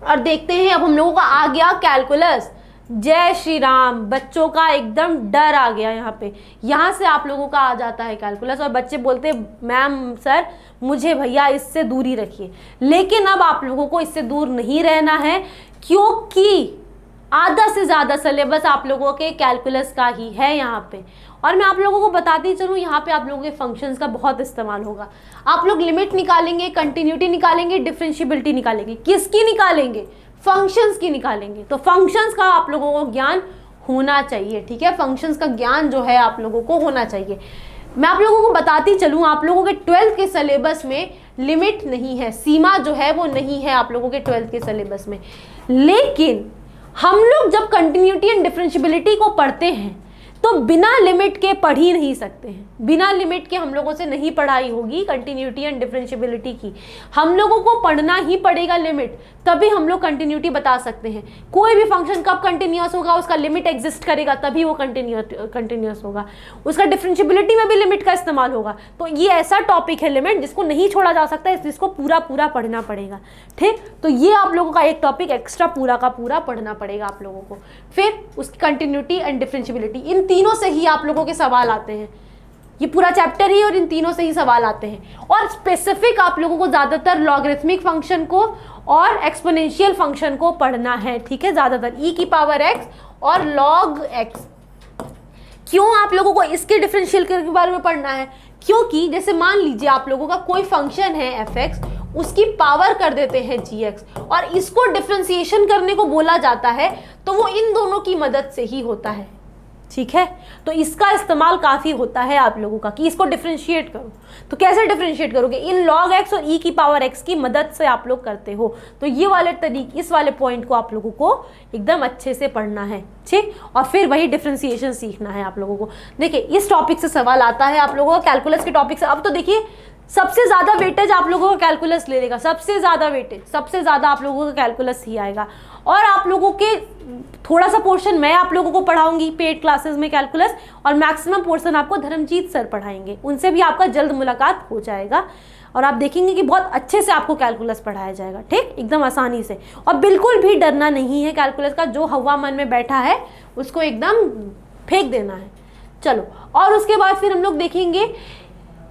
और देखते हैं, अब हम लोगों का आ गया कैलकुलस। जय श्री राम, बच्चों का एकदम डर आ गया यहाँ पे, यहाँ से आप लोगों का आ जाता है कैलकुलस और बच्चे बोलते मैम सर मुझे भैया इससे दूरी रखिए। लेकिन अब आप लोगों को इससे दूर नहीं रहना है, क्योंकि आधा से ज़्यादा सिलेबस आप लोगों के कैलकुलस का ही है यहाँ पे। और मैं आप लोगों को बताती चलूँ, यहाँ पे आप लोगों के फंक्शंस का बहुत इस्तेमाल होगा। आप लोग लिमिट निकालेंगे, कंटिन्यूटी निकालेंगे, डिफरेंशिएबिलिटी निकालेंगे। किसकी निकालेंगे? फंक्शंस की निकालेंगे। तो फंक्शंस का आप लोगों को ज्ञान होना चाहिए, ठीक है, फंक्शंस का ज्ञान जो है आप लोगों को होना चाहिए। मैं आप लोगों को बताती चलूँ, आप लोगों के 12th के सिलेबस में लिमिट नहीं है, सीमा जो है वो नहीं है आप लोगों के 12th के सिलेबस में। लेकिन हम लोग जब कंटिन्यूटी एंड डिफरेंशिएबिलिटी को पढ़ते हैं तो बिना लिमिट के पढ़ ही नहीं सकते हैं, बिना लिमिट के हम लोगों से नहीं पढ़ाई होगी कंटिन्यूटी एंड डिफरेंशिएबिलिटी की। हम लोगों को पढ़ना ही पड़ेगा लिमिट, तभी हम लोग कंटिन्यूटी बता सकते हैं। कोई भी फंक्शन कब कंटिन्यूअस होगा, उसका लिमिट एग्जिस्ट करेगा तभी वो कंटिन्यूअस होगा। उसका डिफरेंशिएबिलिटी में भी लिमिट का इस्तेमाल होगा। तो ये ऐसा टॉपिक है लिमिट जिसको नहीं छोड़ा जा सकता, इसको पूरा पूरा पढ़ना पड़ेगा, ठीक। तो ये आप लोगों का एक टॉपिक एक्स्ट्रा पूरा का पूरा पढ़ना पड़ेगा आप लोगों को। फिर उसकी कंटिन्यूटी एंड डिफरेंशिएबिलिटी, इन तीनों से ही आप लोगों के सवाल आते हैं। ये पूरा चैप्टर ही और इन तीनों से ही सवाल आते हैं। और स्पेसिफिक आप लोगों को ज़्यादातर लॉगरिथमिक फंक्शन को और एक्सपोनेंशियल फंक्शन को पढ़ना है, ठीक है, ज़्यादातर e की पावर x और log x। क्यों आप लोगों को इसके डिफरेंशियल के बारे में पढ़ना है? क्योंकि जैसे मान लीजिए आप लोगों का कोई फंक्शन है f(x), उसकी पावर कर देते हैं g(x) और इसको डिफरेंशिएशन करने को बोला जाता है, तो वो इन दोनों की मदद से ही होता है। ठीक है। तो इसका इस्तेमाल काफ़ी होता है आप लोगों का कि इसको डिफ्रेंशिएट करो। तो कैसे डिफ्रेंशिएट करोगे? इन log x और e की पावर x की मदद से आप लोग करते हो। तो ये वाले तरीके, इस वाले पॉइंट को आप लोगों को एकदम अच्छे से पढ़ना है, ठीक। और फिर वही डिफ्रेंसिएशन सीखना है आप लोगों को। देखिए इस टॉपिक से सवाल आता है आप लोगों का, कैलकुलस के टॉपिक से। अब तो देखिए सबसे ज़्यादा वेटेज आप लोगों का कैलकुलस ले लेगा, सबसे ज़्यादा वेटेज, सबसे ज़्यादा आप लोगों का कैलकुलस ही आएगा। और आप लोगों के थोड़ा सा पोर्शन मैं आप लोगों को पढ़ाऊंगी पेड क्लासेस में कैलकुलस, और मैक्सिमम पोर्शन आपको धर्मजीत सर पढ़ाएंगे, उनसे भी आपका जल्द मुलाकात हो जाएगा और आप देखेंगे कि बहुत अच्छे से आपको कैलकुलस पढ़ाया जाएगा, ठीक, एकदम आसानी से। और बिल्कुल भी डरना नहीं है कैलकुलस का, जो हवा मन में बैठा है उसको एकदम फेंक देना है। चलो, और उसके बाद फिर हम लोग देखेंगे,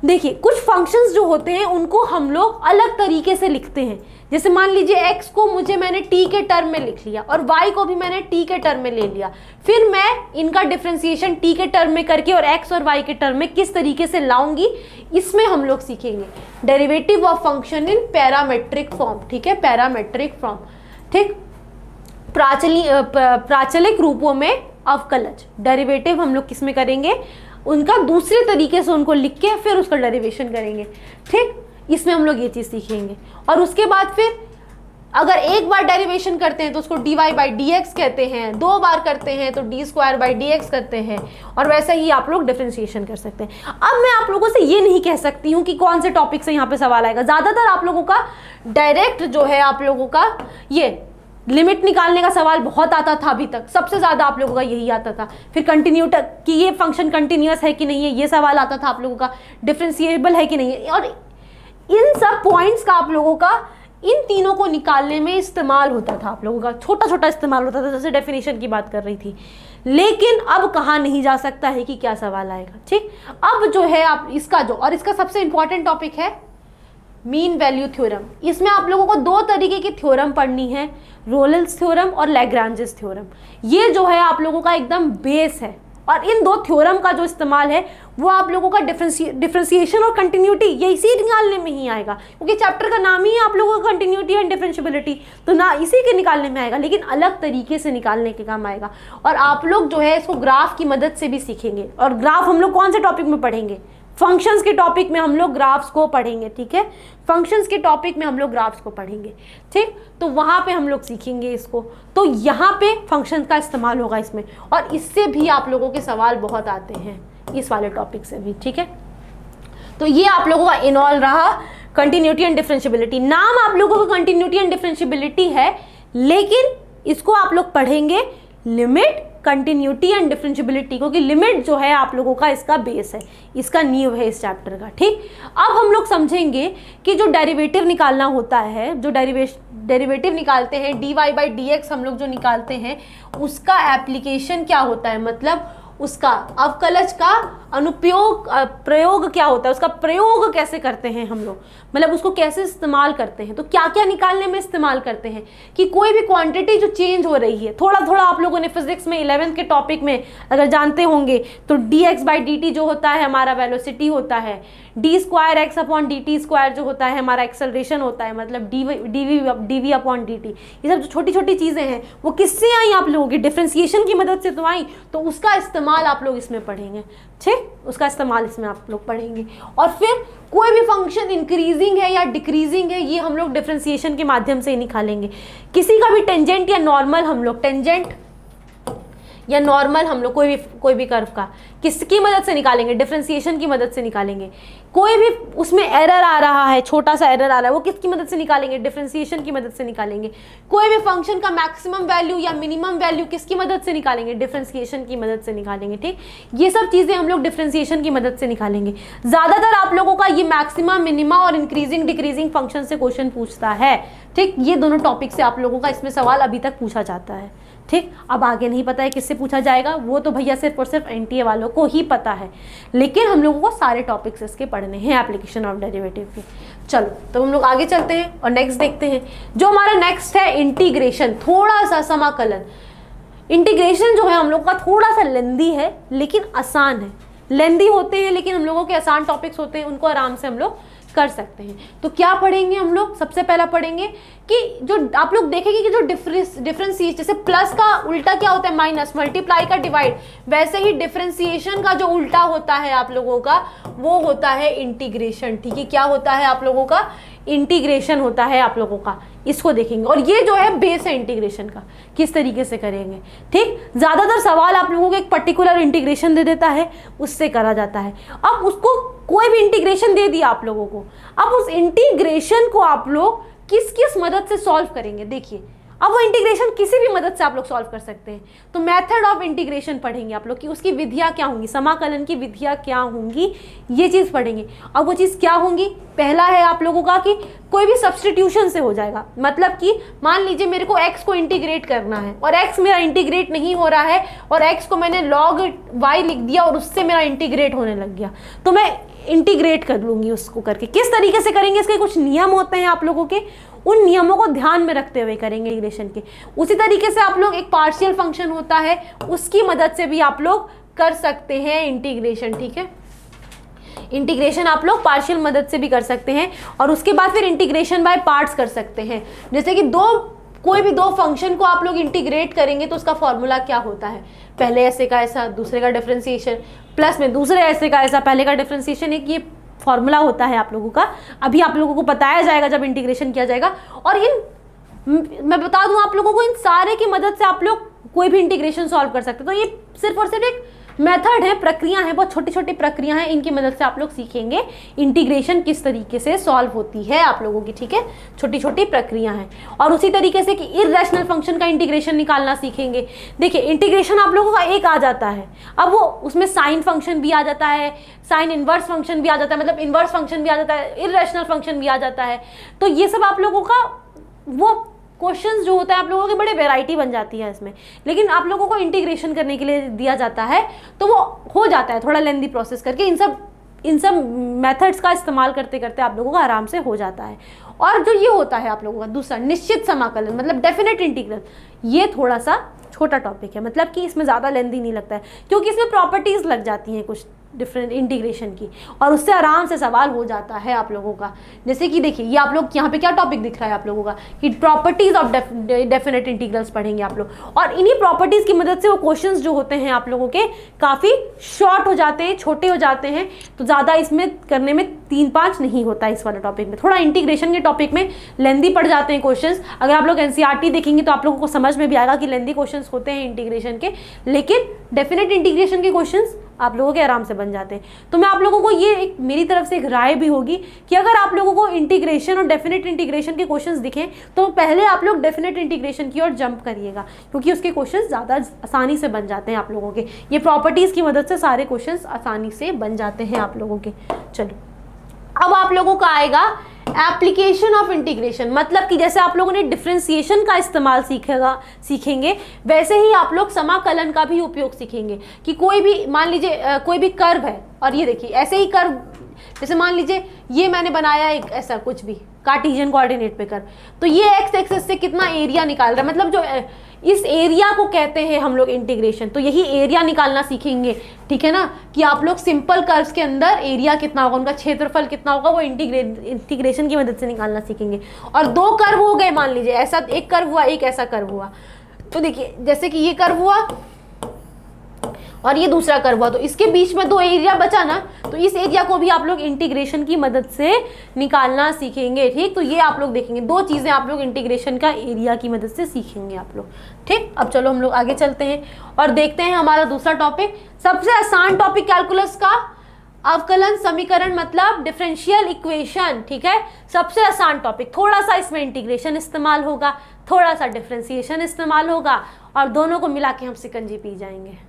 देखिए कुछ फंक्शंस जो होते हैं उनको हम लोग अलग तरीके से लिखते हैं। जैसे मान लीजिए x को मैंने t के टर्म में लिख लिया और y को भी मैंने t के टर्म में ले लिया, फिर मैं इनका डिफरेंशिएशन t के टर्म में करके और x और y के टर्म में किस तरीके से लाऊंगी, इसमें हम लोग सीखेंगे। Derivative of function in parametric form, ठीक है, पैरामेट्रिक फॉर्म, ठीक। प्राचलिक रूपों में अवकलज, डेरिवेटिव हम लोग किस में करेंगे, उनका दूसरे तरीके से उनको लिख के फिर उसका डेरिवेशन करेंगे, ठीक। इसमें हम लोग ये चीज़ सीखेंगे। और उसके बाद फिर अगर एक बार डेरिवेशन करते हैं तो उसको dy बाई डी एक्स कहते हैं, 2 बार करते हैं तो D square by D x करते हैं, और वैसे ही आप लोग डिफरेंशिएशन कर सकते हैं। अब मैं आप लोगों से ये नहीं कह सकती हूँ कि कौन से टॉपिक से यहाँ पे सवाल आएगा। ज़्यादातर आप लोगों का डायरेक्ट जो है आप लोगों का ये लिमिट निकालने का सवाल बहुत आता था अभी तक, सबसे ज़्यादा आप लोगों का यही आता था। फिर कंटिन्यूटी कि ये फंक्शन कंटिन्यूअस है कि नहीं है, ये सवाल आता था आप लोगों का, डिफरेंशिएबल है कि नहीं है। और इन सब पॉइंट्स का आप लोगों का इन तीनों को निकालने में इस्तेमाल होता था आप लोगों का, छोटा छोटा इस्तेमाल होता था, जैसे डेफिनेशन की बात कर रही थी। लेकिन अब कहा नहीं जा सकता है कि क्या सवाल आएगा, ठीक। अब जो है आप इसका जो, और इसका सबसे इंपॉर्टेंट टॉपिक है मीन वैल्यू थ्योरम। इसमें आप लोगों को 2 तरीके की थ्योरम पढ़नी है, रोलेंस थ्योरम और लैग्रांजेस थ्योरम। ये जो है आप लोगों का एकदम बेस है, और इन 2 थ्योरम का जो इस्तेमाल है वो आप लोगों का डिफरेंशिएशन और कंटिन्यूटी ये इसी निकालने में ही आएगा, क्योंकि चैप्टर का नाम ही है आप लोगों का कंटिन्यूटी एंड डिफरेंशिएबिलिटी, तो ना इसी के निकालने में आएगा, लेकिन अलग तरीके से निकालने के काम आएगा। और आप लोग जो है इसको ग्राफ की मदद से भी सीखेंगे। और ग्राफ हम लोग कौन से टॉपिक में पढ़ेंगे, फंक्शंस के टॉपिक में हम लोग ग्राफ्स को पढ़ेंगे, ठीक है, फंक्शंस के टॉपिक में हम लोग ग्राफ्स को पढ़ेंगे, ठीक। तो वहाँ पे हम लोग सीखेंगे इसको। तो यहाँ पे फंक्शन का इस्तेमाल होगा इसमें, और इससे भी आप लोगों के सवाल बहुत आते हैं, इस वाले टॉपिक से भी, ठीक है। तो ये आप लोगों का इनऑल रहा कंटिन्यूटी एंड डिफरेंशिएबिलिटी। नाम आप लोगों का कंटिन्यूटी एंड डिफरेंशिएबिलिटी है, लेकिन इसको आप लोग पढ़ेंगे लिमिट, कंटिन्यूटी एंड डिफरेंशिएबिलिटी, क्योंकि लिमिट जो है आप लोगों का इसका बेस है, इसका नींव है इस चैप्टर का, ठीक। अब हम लोग समझेंगे कि जो डेरिवेटिव निकालना होता है, जो डेरिवेटिव निकालते हैं dy बाई डी एक्स हम लोग जो निकालते हैं, उसका एप्लीकेशन क्या होता है, मतलब उसका अवकलज का अनुप्रयोग प्रयोग क्या होता है, उसका प्रयोग कैसे करते हैं हम लोग, मतलब उसको कैसे इस्तेमाल करते हैं। तो क्या क्या निकालने में इस्तेमाल करते हैं कि कोई भी क्वांटिटी जो चेंज हो रही है, थोड़ा थोड़ा आप लोगों ने फिजिक्स में 11th के टॉपिक में अगर जानते होंगे तो dx बाई dt जो होता है हमारा वेलोसिटी होता है, D square x upon D T square जो होता है हमारा एक्सेलरेशन होता है, मतलब dv अपॉन dt। ये सब जो छोटी छोटी चीज़ें हैं वो किससे आई, आप लोगों की डिफरेंशिएशन की मदद से तो आई, तो उसका इस्तेमाल आप लोग इसमें पढ़ेंगे, ठीक, उसका इस्तेमाल इसमें आप लोग पढ़ेंगे। और फिर कोई भी फंक्शन इंक्रीजिंग है या डिक्रीजिंग है, ये हम लोग डिफरेंशिएशन के माध्यम से ही निकालेंगे। किसी का भी टेंजेंट या नॉर्मल हम लोग, टेंजेंट या नॉर्मल हम लोग कोई भी कर्व का किसकी मदद से निकालेंगे, डिफरेंशिएशन की मदद से निकालेंगे। कोई भी उसमें एरर आ रहा है, छोटा सा एरर आ रहा है, वो किसकी मदद से निकालेंगे, डिफरेंशिएशन की मदद से निकालेंगे। कोई भी फंक्शन का मैक्सिमम वैल्यू या मिनिमम वैल्यू किसकी मदद से निकालेंगे, डिफरेंशिएशन की मदद से निकालेंगे, ठीक। ये सब चीज़ें हम लोग डिफरेंशिएशन की मदद से निकालेंगे। ज़्यादातर आप लोगों का ये मैक्सिमम, मिनिमा और इंक्रीजिंग डिक्रीजिंग फंक्शन से क्वेश्चन पूछता है, ठीक। ये दोनों टॉपिक से आप लोगों का इसमें सवाल अभी तक पूछा जाता है, ठीक। अब आगे नहीं पता है किससे पूछा जाएगा, वो तो भैया सिर्फ और सिर्फ एनटीए वालों को ही पता है, लेकिन हम लोगों को सारे टॉपिक्स इसके पढ़ने हैं एप्लीकेशन ऑफ डेरिवेटिव के। चलो तो हम लोग आगे चलते हैं और नेक्स्ट देखते हैं। जो हमारा नेक्स्ट है इंटीग्रेशन, थोड़ा सा समाकलन। इंटीग्रेशन जो है हम लोग का थोड़ा सा लेंदी है लेकिन आसान है। लेंदी होते हैं लेकिन हम लोगों के आसान टॉपिक्स होते हैं, उनको आराम से हम लोग कर सकते हैं। तो क्या पढ़ेंगे हम लोग? सबसे पहला पढ़ेंगे कि जो आप लोग देखेंगे कि जो डिफरेंशिएशन, जैसे प्लस का उल्टा क्या होता है? माइनस, मल्टीप्लाई का डिवाइड, वैसे ही डिफरेंशिएशन का जो उल्टा होता है आप लोगों का वो होता है इंटीग्रेशन। ठीक है, क्या होता है आप लोगों का? इंटीग्रेशन होता है आप लोगों का। इसको देखेंगे और ये जो है बेस है इंटीग्रेशन का, किस तरीके से करेंगे। ठीक, ज्यादातर सवाल आप लोगों को एक पर्टिकुलर इंटीग्रेशन दे देता है, उससे करा जाता है। अब उसको कोई भी इंटीग्रेशन दे दिया आप लोगों को, अब उस इंटीग्रेशन को आप लोग किस किस मदद से सॉल्व करेंगे। देखिए, अब वो इंटीग्रेशन किसी भी मदद से आप लोग सॉल्व कर सकते हैं। तो मेथड ऑफ इंटीग्रेशन पढ़ेंगे आप लोग कि उसकी विधियां क्या होंगी, समाकलन की विधियां क्या होंगी, ये चीज़ पढ़ेंगे। अब वो चीज़ क्या होंगी? पहला है आप लोगों का कि कोई भी सब्सटीट्यूशन से हो जाएगा। मतलब कि मान लीजिए मेरे को x को इंटीग्रेट करना है और x मेरा इंटीग्रेट नहीं हो रहा है और x को मैंने log y लिख दिया और उससे मेरा इंटीग्रेट होने लग गया, तो मैं इंटीग्रेट कर लूँगी उसको करके। किस तरीके से करेंगे? इसके कुछ नियम होते हैं आप लोगों के, उन नियमों को ध्यान में रखते हुए करेंगे इंटीग्रेशन के। उसी तरीके से आप लोग एक पार्शियल फंक्शन होता है, उसकी मदद से भी आप लोग कर सकते हैं इंटीग्रेशन। ठीक है, इंटीग्रेशन आप लोग पार्शियल मदद से भी कर सकते हैं और उसके बाद फिर इंटीग्रेशन बाय पार्ट्स कर सकते हैं। जैसे कि कोई भी दो फंक्शन को आप लोग इंटीग्रेट करेंगे तो उसका फॉर्मूला क्या होता है? पहले ऐसे का ऐसा, दूसरे का डिफरेंशिएशन, प्लस में दूसरे ऐसे का ऐसा, पहले का डिफरेंशिएशन, एक ये फॉर्मूला होता है आप लोगों का। अभी आप लोगों को बताया जाएगा जब इंटीग्रेशन किया जाएगा। और मैं बता दूं आप लोगों को, इन सारे की मदद से आप लोग कोई भी इंटीग्रेशन सॉल्व कर सकते हैं। तो ये सिर्फ और सिर्फ एक मेथड है, प्रक्रिया है, बहुत छोटी छोटी प्रक्रिया है, इनकी मदद से आप लोग सीखेंगे इंटीग्रेशन किस तरीके से सॉल्व होती है आप लोगों की। ठीक है, छोटी छोटी प्रक्रिया है। और उसी तरीके से कि इर्रेशनल फंक्शन का इंटीग्रेशन निकालना सीखेंगे। देखिए, इंटीग्रेशन आप लोगों का एक आ जाता है, अब वो उसमें साइन फंक्शन भी आ जाता है, साइन इनवर्स फंक्शन भी आ जाता है, मतलब इनवर्स फंक्शन भी आ जाता है, इर्रेशनल फंक्शन भी आ जाता है। तो ये सब आप लोगों का वो क्वेश्चंस जो होता है आप लोगों की बड़े वैरायटी बन जाती है इसमें, लेकिन आप लोगों को इंटीग्रेशन करने के लिए दिया जाता है तो वो हो जाता है थोड़ा लेंदी प्रोसेस करके। इन सब मेथड्स का इस्तेमाल करते करते आप लोगों को आराम से हो जाता है। और जो ये होता है आप लोगों का दूसरा निश्चित समाकलन, मतलब डेफिनेट इंटीग्रल, ये थोड़ा सा छोटा टॉपिक है, मतलब कि इसमें ज़्यादा लेंदी नहीं लगता है क्योंकि इसमें प्रॉपर्टीज़ लग जाती हैं कुछ डिफरेंट इंटीग्रेशन की, और उससे आराम से सवाल हो जाता है आप लोगों का। जैसे कि देखिए, ये आप लोग यहाँ पे क्या टॉपिक दिख रहा है आप लोगों का कि प्रॉपर्टीज ऑफ डेफिनेट इंटीग्रल्स पढ़ेंगे आप लोग। और इन्हीं प्रॉपर्टीज की मदद से वो क्वेश्चंस जो होते हैं आप लोगों के काफ़ी शॉर्ट हो जाते हैं, छोटे हो जाते हैं, तो ज़्यादा इसमें करने में 3-5 नहीं होता इस वाले टॉपिक में। थोड़ा इंटीग्रेशन के टॉपिक में लेंदी पड़ जाते हैं क्वेश्चंस। अगर आप लोग एनसीईआरटी देखेंगे तो आप लोगों को समझ में भी आएगा कि लेंदी क्वेश्चंस होते हैं इंटीग्रेशन के, लेकिन डेफिनेट इंटीग्रेशन के क्वेश्चंस आप लोगों के आराम से बन जाते हैं। तो मैं आप लोगों को ये एक मेरी तरफ से एक राय भी होगी कि अगर आप लोगों को इंटीग्रेशन और डेफिनेट इंटीग्रेशन के क्वेश्चंस दिखें तो पहले आप लोग डेफिनेट इंटीग्रेशन की ओर जंप करिएगा, क्योंकि उसके क्वेश्चंस ज़्यादा आसानी से बन जाते हैं आप लोगों के। ये प्रॉपर्टीज़ की मदद से सारे क्वेश्चंस आसानी से बन जाते हैं आप लोगों के। चलो, अब आप लोगों का आएगा एप्लीकेशन ऑफ इंटीग्रेशन, मतलब कि जैसे आप लोगों ने डिफरेंशिएशन का इस्तेमाल सीखेंगे वैसे ही आप लोग समाकलन का भी उपयोग सीखेंगे। कि कोई भी मान लीजिए कोई भी कर्व है, और ये देखिए ऐसे ही कर्व, जैसे मान लीजिए ये मैंने बनाया एक ऐसा कुछ भी कार्टेशियन कोऑर्डिनेट पे कर्व, तो ये एक्स एक्सिस से कितना एरिया निकाल रहा है, मतलब जो इस एरिया को कहते हैं हम लोग इंटीग्रेशन। तो यही एरिया निकालना सीखेंगे, ठीक है ना, कि आप लोग सिंपल कर्व्स के अंदर एरिया कितना होगा, उनका क्षेत्रफल कितना होगा, वो इंटीग्रेशन की मदद से निकालना सीखेंगे। और दो कर्व हो गए, मान लीजिए ऐसा एक कर्व हुआ, एक ऐसा कर्व हुआ, तो देखिए जैसे कि ये कर्व हुआ और ये दूसरा कर्व हुआ, तो इसके बीच में दो एरिया बचा ना, तो इस एरिया को भी आप लोग इंटीग्रेशन की मदद से निकालना सीखेंगे। ठीक, तो ये आप लोग देखेंगे, दो चीज़ें आप लोग इंटीग्रेशन का एरिया की मदद से सीखेंगे आप लोग। ठीक, अब चलो हम लोग आगे चलते हैं और देखते हैं हमारा दूसरा टॉपिक, सबसे आसान टॉपिक कैलकुलस का, अवकलन समीकरण मतलब डिफरेंशियल इक्वेशन। ठीक है, सबसे आसान टॉपिक, थोड़ा सा इसमें इंटीग्रेशन इस्तेमाल होगा, थोड़ा सा डिफरेंशिएशन इस्तेमाल होगा, और दोनों को मिला के हम सिकंजी पी जाएंगे।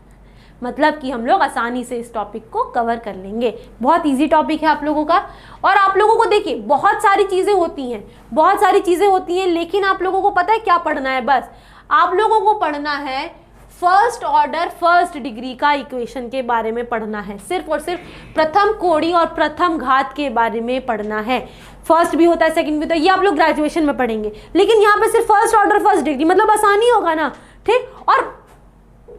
मतलब कि हम लोग आसानी से इस टॉपिक को कवर कर लेंगे। बहुत इजी टॉपिक है आप लोगों का। और आप लोगों को देखिए बहुत सारी चीज़ें होती हैं, लेकिन आप लोगों को पता है क्या पढ़ना है, बस आप लोगों को पढ़ना है फर्स्ट ऑर्डर फर्स्ट डिग्री का इक्वेशन के बारे में पढ़ना है, सिर्फ और सिर्फ प्रथम कोटि और प्रथम घात के बारे में पढ़ना है। फर्स्ट भी होता है, सेकंड भी होता है, ये आप लोग ग्रेजुएशन में पढ़ेंगे, लेकिन यहाँ पे सिर्फ फर्स्ट ऑर्डर फर्स्ट डिग्री, मतलब आसानी होगा ना। ठीक, और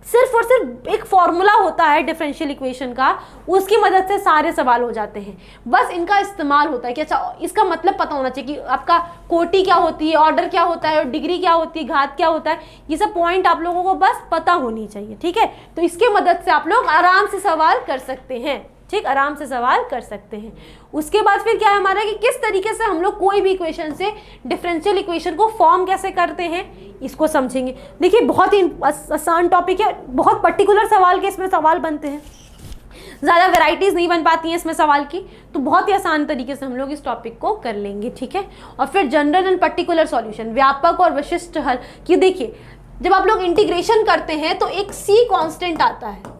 सिर्फ और सिर्फ एक फॉर्मूला होता है डिफरेंशियल इक्वेशन का, उसकी मदद से सारे सवाल हो जाते हैं। बस इनका इस्तेमाल होता है कि अच्छा इसका मतलब पता होना चाहिए कि आपका कोटि क्या होती है, ऑर्डर क्या होता है, और डिग्री क्या होती है, घात क्या होता है, ये सब पॉइंट आप लोगों को बस पता होनी चाहिए। ठीक है, तो इसके मदद से आप लोग आराम से सवाल कर सकते हैं। ठीक, आराम से सवाल कर सकते हैं। उसके बाद फिर क्या है हमारा कि किस तरीके से हम लोग कोई भी इक्वेशन से डिफरेंशियल इक्वेशन को फॉर्म कैसे करते हैं, इसको समझेंगे। देखिए बहुत ही आसान टॉपिक है, बहुत पर्टिकुलर सवाल के इसमें सवाल बनते हैं, ज़्यादा वैरायटीज़ नहीं बन पाती हैं इसमें सवाल की, तो बहुत ही आसान तरीके से हम लोग इस टॉपिक को कर लेंगे। ठीक है, और फिर जनरल एंड पर्टिकुलर सॉल्यूशन, व्यापक और विशिष्ट हल। कि देखिए जब आप लोग इंटीग्रेशन करते हैं तो एक सी कांस्टेंट आता है,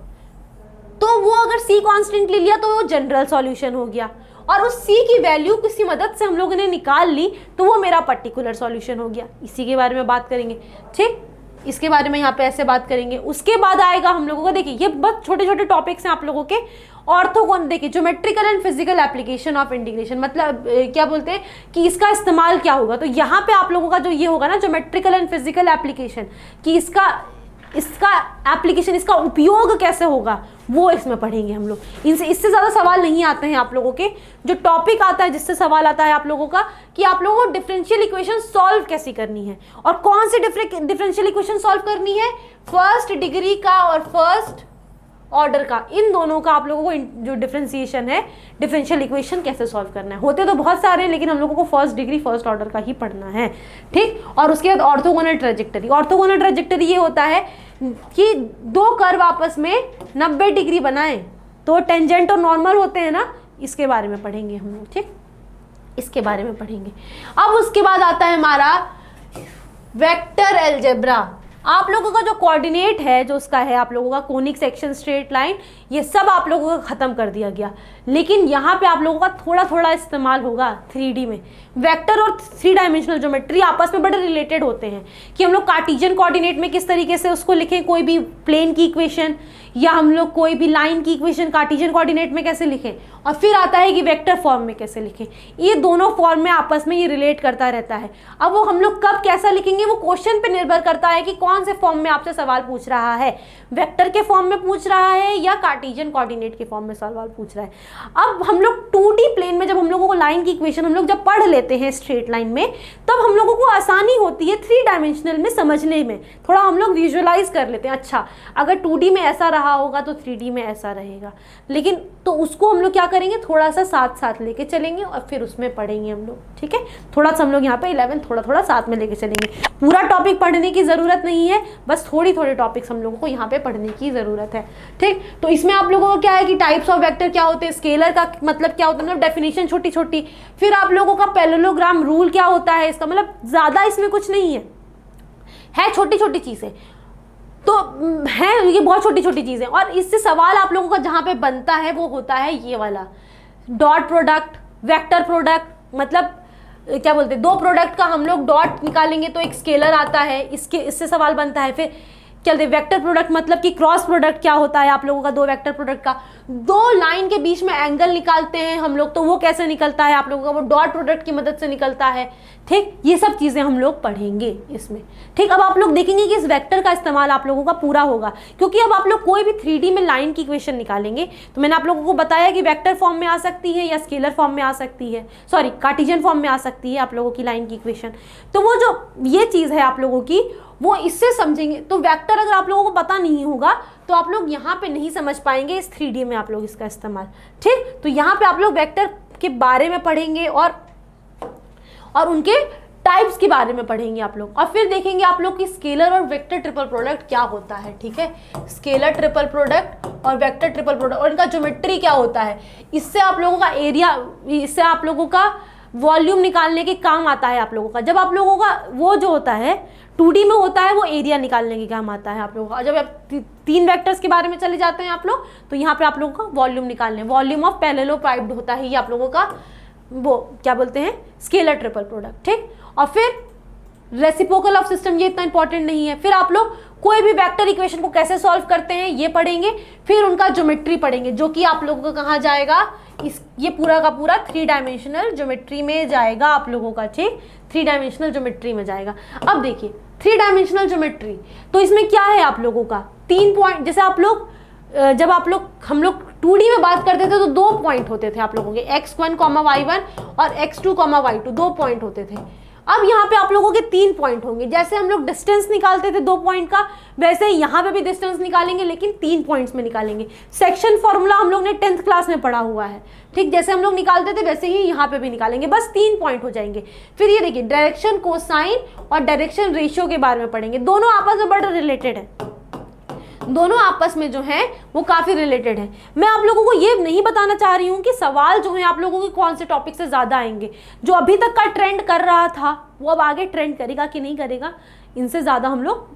तो वो अगर सी कांस्टेंट ले लिया तो वो जनरल सॉल्यूशन हो गया, और उस सी की वैल्यू किसी मदद से हम लोगों ने निकाल ली तो वो मेरा पर्टिकुलर सॉल्यूशन हो गया। इसी के बारे में बात करेंगे। ठीक, इसके बारे में यहाँ पे ऐसे बात करेंगे। उसके बाद आएगा हम लोगों को, देखिए ये बहुत छोटे छोटे टॉपिक्स हैं आप लोगों के। ऑर्थोगोनल, देखिए geometrical and physical application of integration, मतलब क्या बोलते हैं कि इसका इस्तेमाल क्या होगा। तो यहाँ पे आप लोगों का जो ये होगा ना ज्योमेट्रिकल एंड फिजिकल एप्लीकेशन, कि इसका एप्लीकेशन, इसका उपयोग कैसे होगा, वो इसमें पढ़ेंगे हम लोग। इससे ज़्यादा सवाल नहीं आते हैं आप लोगों के। जो टॉपिक आता है जिससे सवाल आता है आप लोगों का कि आप लोगों को डिफरेंशियल इक्वेशन सॉल्व कैसे करनी है, और कौन सी डिफरेंशियल इक्वेशन सॉल्व करनी है, फर्स्ट डिग्री का और फर्स्ट ऑर्डर का, इन दोनों का आप लोगों को जो डिफरेंशिएशन है, डिफरेंशियल इक्वेशन कैसे सॉल्व करना है। होते तो बहुत सारे हैं लेकिन हम लोगों को फर्स्ट डिग्री फर्स्ट ऑर्डर का ही पढ़ना है। ठीक, और उसके बाद ऑर्थोगोनल ट्रेजेक्टरी। ऑर्थोगोनल ट्रेजेक्टरी ये होता है कि दो कर्व आपस में 90 डिग्री बनाएं तो टेंजेंट और नॉर्मल होते हैं ना, इसके बारे में पढ़ेंगे हम लोग। ठीक, इसके बारे में पढ़ेंगे। अब उसके बाद आता है हमारा वेक्टर अलजेब्रा। आप लोगों का जो कोऑर्डिनेट है, जो उसका है आप लोगों का कोनिक सेक्शन, स्ट्रेट लाइन, ये सब आप लोगों का ख़त्म कर दिया गया। लेकिन यहाँ पे आप लोगों का थोड़ा थोड़ा इस्तेमाल होगा 3D में। वेक्टर और 3 डायमेंशनल ज्योमेट्री आपस में बड़े रिलेटेड होते हैं कि हम लोग कार्टेशियन कोऑर्डिनेट में किस तरीके से उसको लिखें, कोई भी प्लेन की इक्वेशन या हम लोग कोई भी लाइन की इक्वेशन कार्टेशियन कोऑर्डिनेट में कैसे लिखें, और फिर आता है कि वेक्टर फॉर्म में कैसे लिखें। ये दोनों फॉर्म में आपस में ये रिलेट करता रहता है। अब वो हम लोग कब कैसा लिखेंगे वो क्वेश्चन पे निर्भर करता है कि कौन से फॉर्म में आपसे सवाल पूछ रहा है, वेक्टर के फॉर्म में पूछ रहा है या कार्टेशियन कोऑर्डिनेट के फॉर्म में सवाल पूछ रहा है। अब हम लोग 2D प्लेन में जब हम लोगों को लाइन की इक्वेशन हम लोग जब पढ़ लेते हैं स्ट्रेट लाइन में, तब हम लोगों को आसानी होती है 3 डायमेंशनल में समझने में, थोड़ा हम लोग विजुअलाइज कर लेते हैं। अच्छा अगर 2D में ऐसा रहा होगा तो 3D में ऐसा रहेगा, लेकिन तो उसको हम लोग क्या करेंगे, थोड़ा सा साथ साथ लेके चलेंगे और फिर उसमें पढ़ेंगे हम लोग। ठीक है, थोड़ा सा हम लोग यहाँ पे 11 थोड़ा थोड़ा साथ में लेके चलेंगे। पूरा टॉपिक पढ़ने की ज़रूरत नहीं है, बस थोड़ी थोड़ी टॉपिक्स हम लोगों को यहाँ पे पढ़ने की ज़रूरत है। ठीक, तो इसमें आप लोगों को क्या है कि टाइप्स ऑफ वेक्टर क्या होते हैं, स्केलर का मतलब क्या होता है, मतलब डेफिनेशन छोटी छोटी, फिर आप लोगों का पैरेललोग्राम रूल क्या होता है, इसका मतलब ज़्यादा इसमें कुछ नहीं है छोटी छोटी चीज़ें तो है, ये बहुत छोटी छोटी चीज़ें। और इससे सवाल आप लोगों का जहाँ पे बनता है वो होता है ये वाला डॉट प्रोडक्ट, वेक्टर प्रोडक्ट, मतलब क्या बोलते हैं, दो प्रोडक्ट का हम लोग डॉट निकालेंगे तो एक स्केलर आता है, इससे सवाल बनता है। फिर चलते वेक्टर प्रोडक्ट मतलब कि क्रॉस प्रोडक्ट क्या होता है आप लोगों का, दो वेक्टर प्रोडक्ट का, दो लाइन के बीच में एंगल निकालते हैं हम लोग, तो वो कैसे निकलता है आप लोगों का, वो डॉट प्रोडक्ट की मदद से निकलता है। ठीक, ये सब चीज़ें हम लोग पढ़ेंगे इसमें। ठीक, अब आप लोग देखेंगे कि इस वेक्टर का इस्तेमाल आप लोगों का पूरा होगा, क्योंकि अब आप लोग कोई भी 3D में लाइन की इक्वेशन निकालेंगे तो मैंने आप लोगों को बताया कि वेक्टर फॉर्म में आ सकती है या स्केलर फॉर्म में आ सकती है, सॉरी कार्टेशियन फॉर्म में आ सकती है आप लोगों की लाइन की इक्वेशन। तो वो जो ये चीज़ है आप लोगों की, वो इससे समझेंगे। तो वेक्टर अगर आप लोगों को पता नहीं होगा तो आप लोग यहाँ पे नहीं समझ पाएंगे इस 3D में आप लोग इसका इस्तेमाल। ठीक, तो यहाँ पे आप लोग वेक्टर के बारे में पढ़ेंगे और उनके टाइप्स के बारे में पढ़ेंगे आप लोग, और फिर देखेंगे आप लोग कि स्केलर और वेक्टर ट्रिपल प्रोडक्ट क्या होता है। ठीक है, स्केलर ट्रिपल प्रोडक्ट और वेक्टर ट्रिपल प्रोडक्ट और इनका ज्योमेट्री क्या होता है, इससे आप लोगों का एरिया, इससे आप लोगों का वॉल्यूम निकालने के काम आता है आप लोगों का। जब आप लोगों का वो जो होता है 2D में होता है वो एरिया निकालने के काम आता है आप लोगों का। जब आप 3 वेक्टर्स के बारे में चले जाते हैं आप लोग, तो यहाँ पे आप लोगों का वॉल्यूम निकालने, वॉल्यूम ऑफ पैरेललोपाइप्ड होता है ये आप लोगों का, वो क्या बोलते हैं, स्केलर ट्रिपल प्रोडक्ट। ठीक, और फिर रेसिप्रोकल ऑफ सिस्टम, ये इतना इंपॉर्टेंट नहीं है। फिर आप लोग कोई भी वेक्टर इक्वेशन को कैसे सॉल्व करते हैं ये पढ़ेंगे, फिर उनका ज्योमेट्री पढ़ेंगे, जो कि आप लोगों को कहाँ जाएगा, ये पूरा का पूरा 3 डायमेंशनल ज्योमेट्री में जाएगा आप लोगों का, ठीक, 3 डायमेंशनल ज्योमेट्री में जाएगा। अब देखिए 3 डायमेंशनल ज्योमेट्री, तो इसमें क्या है आप लोगों का 3 पॉइंट, जैसे आप लोग जब हम लोग 2D में बात करते थे तो 2 पॉइंट होते थे आप लोगों के, x1, y1 और x2, y2, 2 पॉइंट होते थे। अब यहाँ पे आप लोगों के 3 पॉइंट होंगे। जैसे हम लोग डिस्टेंस निकालते थे 2 पॉइंट का, वैसे यहाँ पे भी डिस्टेंस निकालेंगे, लेकिन 3 पॉइंट्स में निकालेंगे। सेक्शन फॉर्मूला हम लोग ने 10th क्लास में पढ़ा हुआ है, ठीक, जैसे हम लोग निकालते थे वैसे ही यहाँ पे भी निकालेंगे, बस 3 पॉइंट हो जाएंगे। फिर ये देखिए डायरेक्शन कोसाइन और डायरेक्शन रेशियो के बारे में पढ़ेंगे, दोनों आपस में बड़े रिलेटेड है, दोनों आपस में जो है वो काफ़ी रिलेटेड है। मैं आप लोगों को ये नहीं बताना चाह रही हूँ कि सवाल जो है आप लोगों के कौन से टॉपिक से ज़्यादा आएंगे। जो अभी तक का ट्रेंड कर रहा था वो अब आगे ट्रेंड करेगा कि नहीं करेगा, इनसे ज़्यादा हम लोग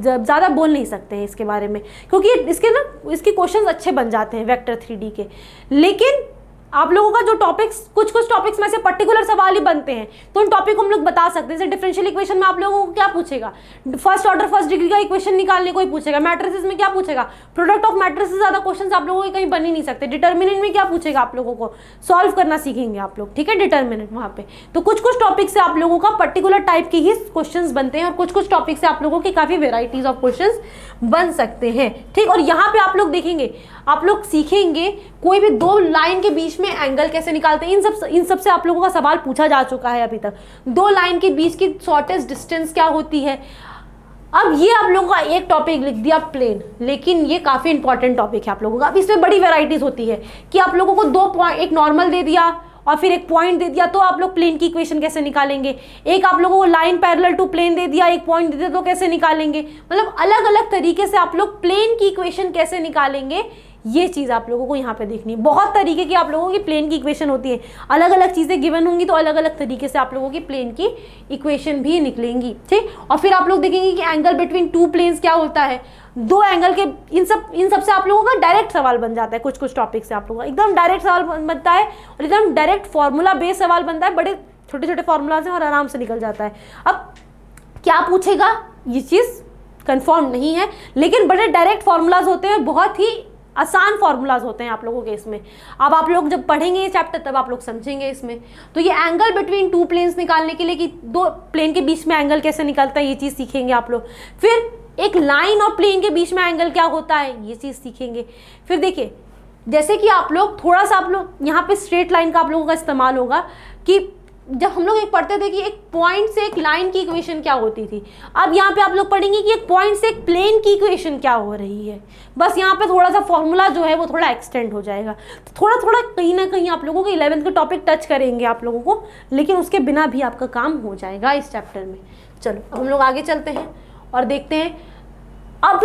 ज़्यादा बोल नहीं सकते हैं इसके बारे में, क्योंकि इसके क्वेश्चंस अच्छे बन जाते हैं वेक्टर 3D के। लेकिन आप लोगों का जो टॉपिक्स, कुछ टॉपिक्स में से पर्टिकुलर सवाल ही बनते हैं, तो उन टॉपिक को हम लोग बता सकते हैं। जैसे डिफरेंशियल इक्वेशन में आप लोगों को क्या पूछेगा, फर्स्ट ऑर्डर फर्स्ट डिग्री का इक्वेशन निकालने को ही पूछेगा। मैट्रिसेस में क्या पूछेगा, प्रोडक्ट ऑफ मैट्रिसेस, ज़्यादा क्वेश्चन आप लोगों के कहीं बन ही नहीं सकते। डिटर्मिनेंट में क्या पूछेगा आप लोगों को, सॉल्व करना सीखेंगे आप लोग, ठीक है, डिटर्मिनेंट वहाँ पे। तो कुछ टॉपिक से आप लोगों का पर्टिकुलर टाइप के ही क्वेश्चन बनते हैं, और कुछ टॉपिक से आप लोगों के काफ़ी वेराइटीज ऑफ क्वेश्चन बन सकते हैं, ठीक। और यहाँ पे आप लोग देखेंगे, आप लोग सीखेंगे कोई भी 2 लाइन के बीच में एंगल कैसे निकालते हैं। इन सब से आप लोगों का सवाल पूछा जा चुका है अभी तक। 2 लाइन के बीच की शॉर्टेस्ट डिस्टेंस क्या होती है। अब ये आप लोगों का एक टॉपिक लिख दिया प्लेन, लेकिन ये काफ़ी इंपॉर्टेंट टॉपिक है आप लोगों का। अब इसमें बड़ी वेराइटीज होती है कि आप लोगों को 2 पॉइंट, एक नॉर्मल दे दिया और फिर एक पॉइंट दे दिया, तो आप लोग प्लेन की इक्वेशन कैसे निकालेंगे। एक आप लोगों को लाइन पैरेलल टू प्लेन दे दिया, एक पॉइंट दे दिया, तो कैसे निकालेंगे। मतलब अलग अलग तरीके से आप लोग प्लेन की इक्वेशन कैसे निकालेंगे, ये चीज़ आप लोगों को यहाँ पे देखनी है। बहुत तरीके की आप लोगों की प्लेन की इक्वेशन होती है, अलग अलग चीज़ें गिवन होंगी, तो अलग अलग तरीके से आप लोगों की प्लेन की इक्वेशन भी निकलेंगी, ठीक। और फिर आप लोग देखेंगे कि एंगल बिटवीन 2 प्लेन्स क्या होता है, 2 एंगल के, इन सब से आप लोगों का डायरेक्ट सवाल बन जाता है। कुछ टॉपिक से आप लोगों का एकदम डायरेक्ट सवाल बनता है, और एकदम डायरेक्ट फार्मूला बेस्ड सवाल बनता है। बड़े छोटे फार्मूलाज हैं और आराम से निकल जाता है। अब क्या पूछेगा ये चीज़ कन्फर्म नहीं है, लेकिन बड़े डायरेक्ट फार्मूलाज होते हैं, बहुत ही आसान फार्मूलाज होते हैं आप लोगों के इसमें। अब आप लोग जब पढ़ेंगे ये चैप्टर तब आप लोग समझेंगे इसमें। तो ये एंगल बिटवीन 2 प्लेन्स निकालने के लिए कि 2 प्लेन के बीच में एंगल कैसे निकलता है, ये चीज़ सीखेंगे आप लोग। फिर एक लाइन और प्लेन के बीच में एंगल क्या होता है, ये चीज़ सीखेंगे। फिर देखिए, जैसे कि आप लोग थोड़ा सा, आप लोग यहाँ पे स्ट्रेट लाइन का आप लोगों का इस्तेमाल होगा कि जब हम लोग एक पढ़ते थे कि एक पॉइंट से एक लाइन की इक्वेशन क्या होती थी, अब यहाँ पे आप लोग पढ़ेंगे कि एक पॉइंट से एक प्लेन की इक्वेशन क्या हो रही है। बस यहाँ पे थोड़ा सा फॉर्मूला जो है वो थोड़ा एक्सटेंड हो जाएगा, तो थोड़ा कहीं ना कहीं आप लोगों के 11th के टॉपिक टच करेंगे आप लोगों को, लेकिन उसके बिना भी आपका काम हो जाएगा इस चैप्टर में। चलो हम लोग आगे चलते हैं और देखते हैं। अब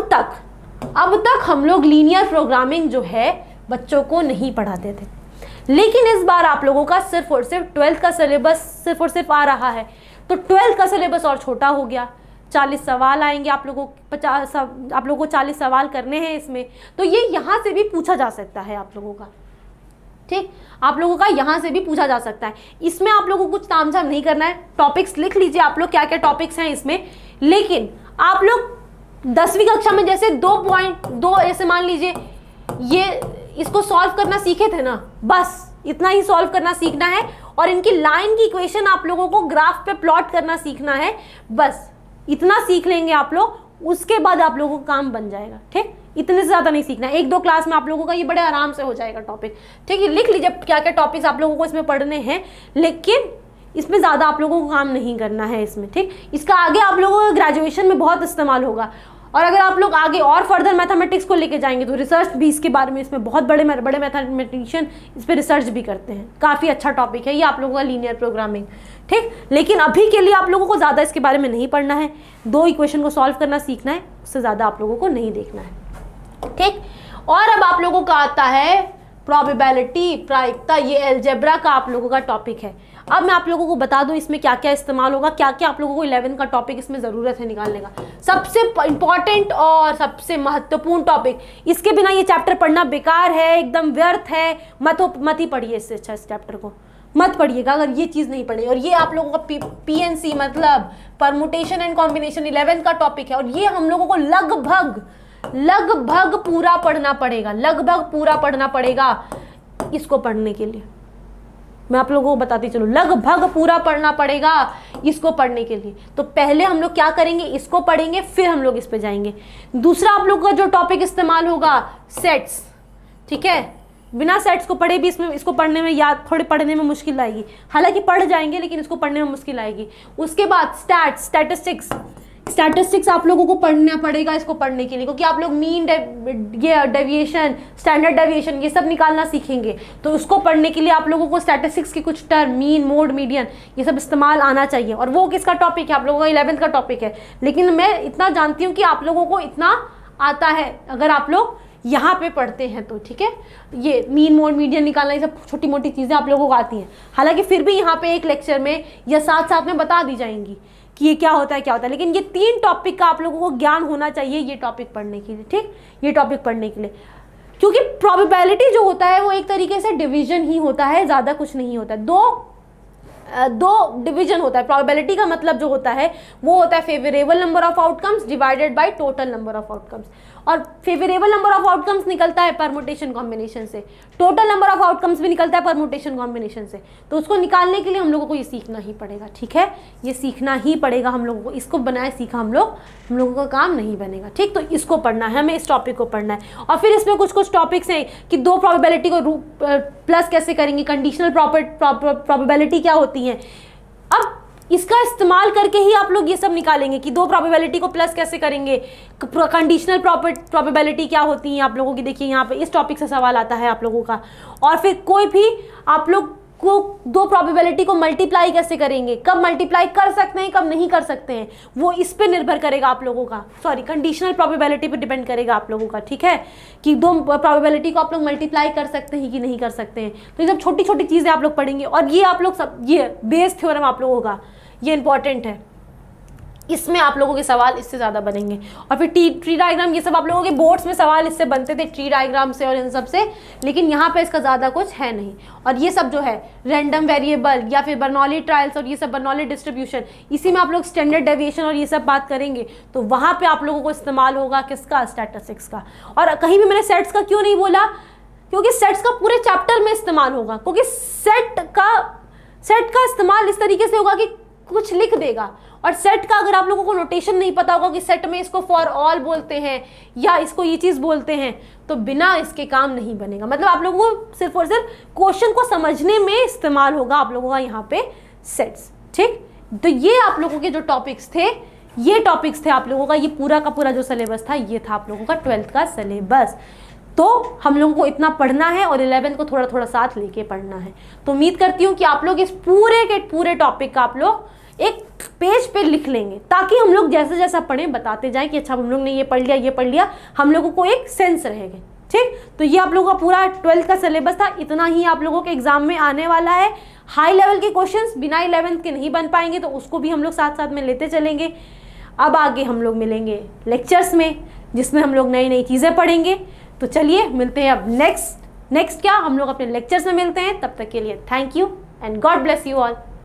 तक हम लोग लीनियर प्रोग्रामिंग जो है बच्चों को नहीं पढ़ाते थे, लेकिन इस बार आप लोगों का सिर्फ और सिर्फ 12th का सिलेबस सिर्फ और सिर्फ आ रहा है, तो 12th का सिलेबस और छोटा हो गया। 40 सवाल आएंगे आप लोगों को 40 सवाल करने हैं इसमें, तो ये यहाँ से भी पूछा जा सकता है आप लोगों का, ठीक। आप लोगों का यहाँ से भी पूछा जा सकता है। इसमें आप लोगों को कुछ तामझाम नहीं करना है, टॉपिक्स लिख लीजिए आप लोग क्या क्या टॉपिक्स हैं इसमें। लेकिन आप लोग 10वीं कक्षा में जैसे 2.2 ऐसे मान लीजिए, ये इसको सॉल्व करना सीखे थे ना, बस इतना ही सॉल्व करना सीखना है। और इनकी लाइन की इक्वेशन आप लोगों को ग्राफ पे प्लॉट करना सीखना है, बस इतना सीख लेंगे आप लोग, उसके बाद आप लोगों का काम बन जाएगा, ठीक। इतने से ज़्यादा नहीं सीखना है, 1-2 क्लास में आप लोगों का ये बड़े आराम से हो जाएगा टॉपिक, ठीक है। लिख लीजिए क्या क्या टॉपिक्स आप लोगों को इसमें पढ़ने हैं, लेकिन इसमें ज़्यादा आप लोगों को काम नहीं करना है इसमें, ठीक। इसका आगे आप लोगों को ग्रेजुएशन में बहुत इस्तेमाल होगा, और अगर आप लोग आगे और फर्दर मैथमेटिक्स को लेके जाएंगे तो रिसर्च भी इसके बारे में, इसमें बहुत बड़े मैथमेटिशियन इस पर रिसर्च भी करते हैं। काफ़ी अच्छा टॉपिक है ये आप लोगों का लीनियर प्रोग्रामिंग, ठीक। लेकिन अभी के लिए आप लोगों को ज़्यादा इसके बारे में नहीं पढ़ना है, 2 इक्वेशन को सॉल्व करना सीखना है, उससे ज़्यादा आप लोगों को नहीं देखना है, ठीक। और अब आप लोगों का आता है प्रोबेबिलिटी, प्रायिकता, ये अलजेब्रा का आप लोगों का टॉपिक है। अब मैं आप लोगों को बता दूं इसमें क्या क्या इस्तेमाल होगा, क्या क्या आप लोगों को 11 का टॉपिक इसमें ज़रूरत है निकालने का। सबसे इंपॉर्टेंट और सबसे महत्वपूर्ण टॉपिक, इसके बिना ये चैप्टर पढ़ना बेकार है, एकदम व्यर्थ है, मत ही पढ़िए इससे अच्छा इस चैप्टर को मत पढ़िएगा अगर ये चीज़ नहीं पढ़ी। और ये आप लोगों का PNC मतलब परमुटेशन एंड कॉम्बिनेशन 11 का टॉपिक है, और ये हम लोगों को लगभग पूरा पढ़ना पड़ेगा, लगभग पूरा पढ़ना पड़ेगा। इसको पढ़ने के लिए। मैं आप लोगों को बताती चलूँ, लगभग पूरा पढ़ना पड़ेगा इसको पढ़ने के लिए। तो पहले हम लोग क्या करेंगे, इसको पढ़ेंगे, फिर हम लोग इस पे जाएंगे। दूसरा आप लोग का जो टॉपिक इस्तेमाल होगा, सेट्स, ठीक है। बिना सेट्स को पढ़े भी इसको पढ़ने में याद थोड़ी पढ़ने में मुश्किल आएगी, हालांकि पढ़ जाएंगे लेकिन इसको पढ़ने में मुश्किल आएगी। उसके बाद स्टैटिस्टिक्स आप लोगों को पढ़ना पड़ेगा इसको पढ़ने के लिए, क्योंकि आप लोग मीन डेविएशन, स्टैंडर्ड डेविएशन ये सब निकालना सीखेंगे। तो उसको पढ़ने के लिए आप लोगों को स्टैटिस्टिक्स के कुछ टर्म, मीन, मोड, मीडियन, ये सब इस्तेमाल आना चाहिए। और वो किसका टॉपिक है, आप लोगों का 11th का टॉपिक है। लेकिन मैं इतना जानती हूँ कि आप लोगों को इतना आता है अगर आप लोग यहाँ पे पढ़ते हैं तो, ठीक है। ये मीन, मोड, मीडियन निकालना, ये सब छोटी मोटी चीज़ें आप लोगों को आती हैं। हालांकि फिर भी यहाँ पे एक लेक्चर में या साथ साथ में बता दी जाएंगी कि ये क्या होता है, लेकिन ये 3 टॉपिक का आप लोगों को ज्ञान होना चाहिए ये टॉपिक पढ़ने के लिए, ठीक। ये टॉपिक पढ़ने के लिए, क्योंकि प्रोबेबिलिटी जो होता है वो एक तरीके से डिवीजन ही होता है, ज़्यादा कुछ नहीं होता है। दो डिवीजन होता है। प्रोबेबिलिटी का मतलब जो होता है वो होता है favourable number of outcomes divided by total number of outcomes. और फेवरेबल नंबर ऑफ आउटकम्स निकलता है परमुटेशन कॉम्बिनेशन से, टोटल नंबर ऑफ आउटकम्स भी निकलता है परमुटेशन कॉम्बिनेशन से। तो उसको निकालने के लिए हम लोगों को ये सीखना ही पड़ेगा, ठीक है। ये सीखना ही पड़ेगा हम लोगों को, इसको बनाए सीखा हम लोगों का काम नहीं बनेगा, ठीक। तो इसको पढ़ना है, हमें इस टॉपिक को पढ़ना है। और फिर इसमें कुछ टॉपिक्स हैं कि 2 प्रोबेबिलिटी को प्लस कैसे करेंगे, कंडीशनल प्रोबेबिलिटी क्या होती है। अब इसका इस्तेमाल करके ही आप लोग ये सब निकालेंगे कि 2 प्रोबेबिलिटी को प्लस कैसे करेंगे, कंडीशनल प्रोबेबिलिटी क्या होती है आप लोगों की। देखिए यहाँ पे इस टॉपिक से सवाल आता है आप लोगों का। और फिर कोई भी आप लोग को 2 प्रोबेबिलिटी को मल्टीप्लाई कैसे करेंगे, कब मल्टीप्लाई कर सकते हैं, कब नहीं कर सकते हैं, वो इस पे निर्भर करेगा आप लोगों का। कंडीशनल प्रोबेबिलिटी पे डिपेंड करेगा आप लोगों का, ठीक है, कि 2 प्रोबेबिलिटी को आप लोग मल्टीप्लाई कर सकते हैं कि नहीं कर सकते हैं। तो ये सब छोटी छोटी चीज़ें आप लोग पढ़ेंगे। और ये आप लोग सब, ये बेस थ्योरम आप लोगों का ये इंपॉर्टेंट है, इसमें आप लोगों के सवाल इससे ज़्यादा बनेंगे। और फिर ट्री डायग्राम, ये सब आप लोगों के बोर्ड्स में सवाल इससे बनते थे, ट्री डायग्राम से और इन सब से, लेकिन यहाँ पे इसका ज़्यादा कुछ है नहीं। और ये सब जो है रैंडम वेरिएबल या फिर बर्नौली ट्रायल्स और ये सब बर्नौली डिस्ट्रीब्यूशन, इसी में आप लोग स्टैंडर्ड डेविएशन और ये सब बात करेंगे। तो वहाँ पर आप लोगों को इस्तेमाल होगा किसका, स्टैटिस्टिक्स का। और कहीं भी मैंने सेट्स का क्यों नहीं बोला, क्योंकि सेट्स का पूरे चैप्टर में इस्तेमाल होगा, क्योंकि सेट का इस्तेमाल इस तरीके से होगा कि कुछ लिख देगा। और सेट का अगर आप लोगों को नोटेशन नहीं पता होगा कि सेट में इसको फॉर ऑल बोलते हैं या इसको ये चीज़ बोलते हैं, तो बिना इसके काम नहीं बनेगा। मतलब आप लोगों को सिर्फ और सिर्फ क्वेश्चन को समझने में इस्तेमाल होगा आप लोगों का यहाँ पे सेट्स, ठीक। तो ये आप लोगों के जो टॉपिक्स थे, ये टॉपिक्स थे आप लोगों का, ये पूरा का पूरा जो सिलेबस था ये था आप लोगों का 12th का सिलेबस। तो हम लोगों को इतना पढ़ना है और 11th को थोड़ा थोड़ा साथ लेके पढ़ना है। तो उम्मीद करती हूँ कि आप लोग इस पूरे के पूरे टॉपिक का आप लोग एक पेज पे लिख लेंगे, ताकि हम लोग जैसे जैसा पढ़ें बताते जाएं कि अच्छा हम लोग ने ये पढ़ लिया, हम लोगों को एक सेंस रहेगा, ठीक। तो ये आप लोगों का पूरा 12th का सिलेबस था, इतना ही आप लोगों के एग्जाम में आने वाला है। हाई लेवल के क्वेश्चंस बिना 11th के नहीं बन पाएंगे, तो उसको भी हम लोग साथ साथ में लेते चलेंगे। अब आगे हम लोग मिलेंगे लेक्चर्स में, जिसमें हम लोग नई नई चीज़ें पढ़ेंगे। तो चलिए मिलते हैं अब नेक्स्ट क्या हम लोग अपने लेक्चर्स में मिलते हैं। तब तक के लिए thank you and God bless you all.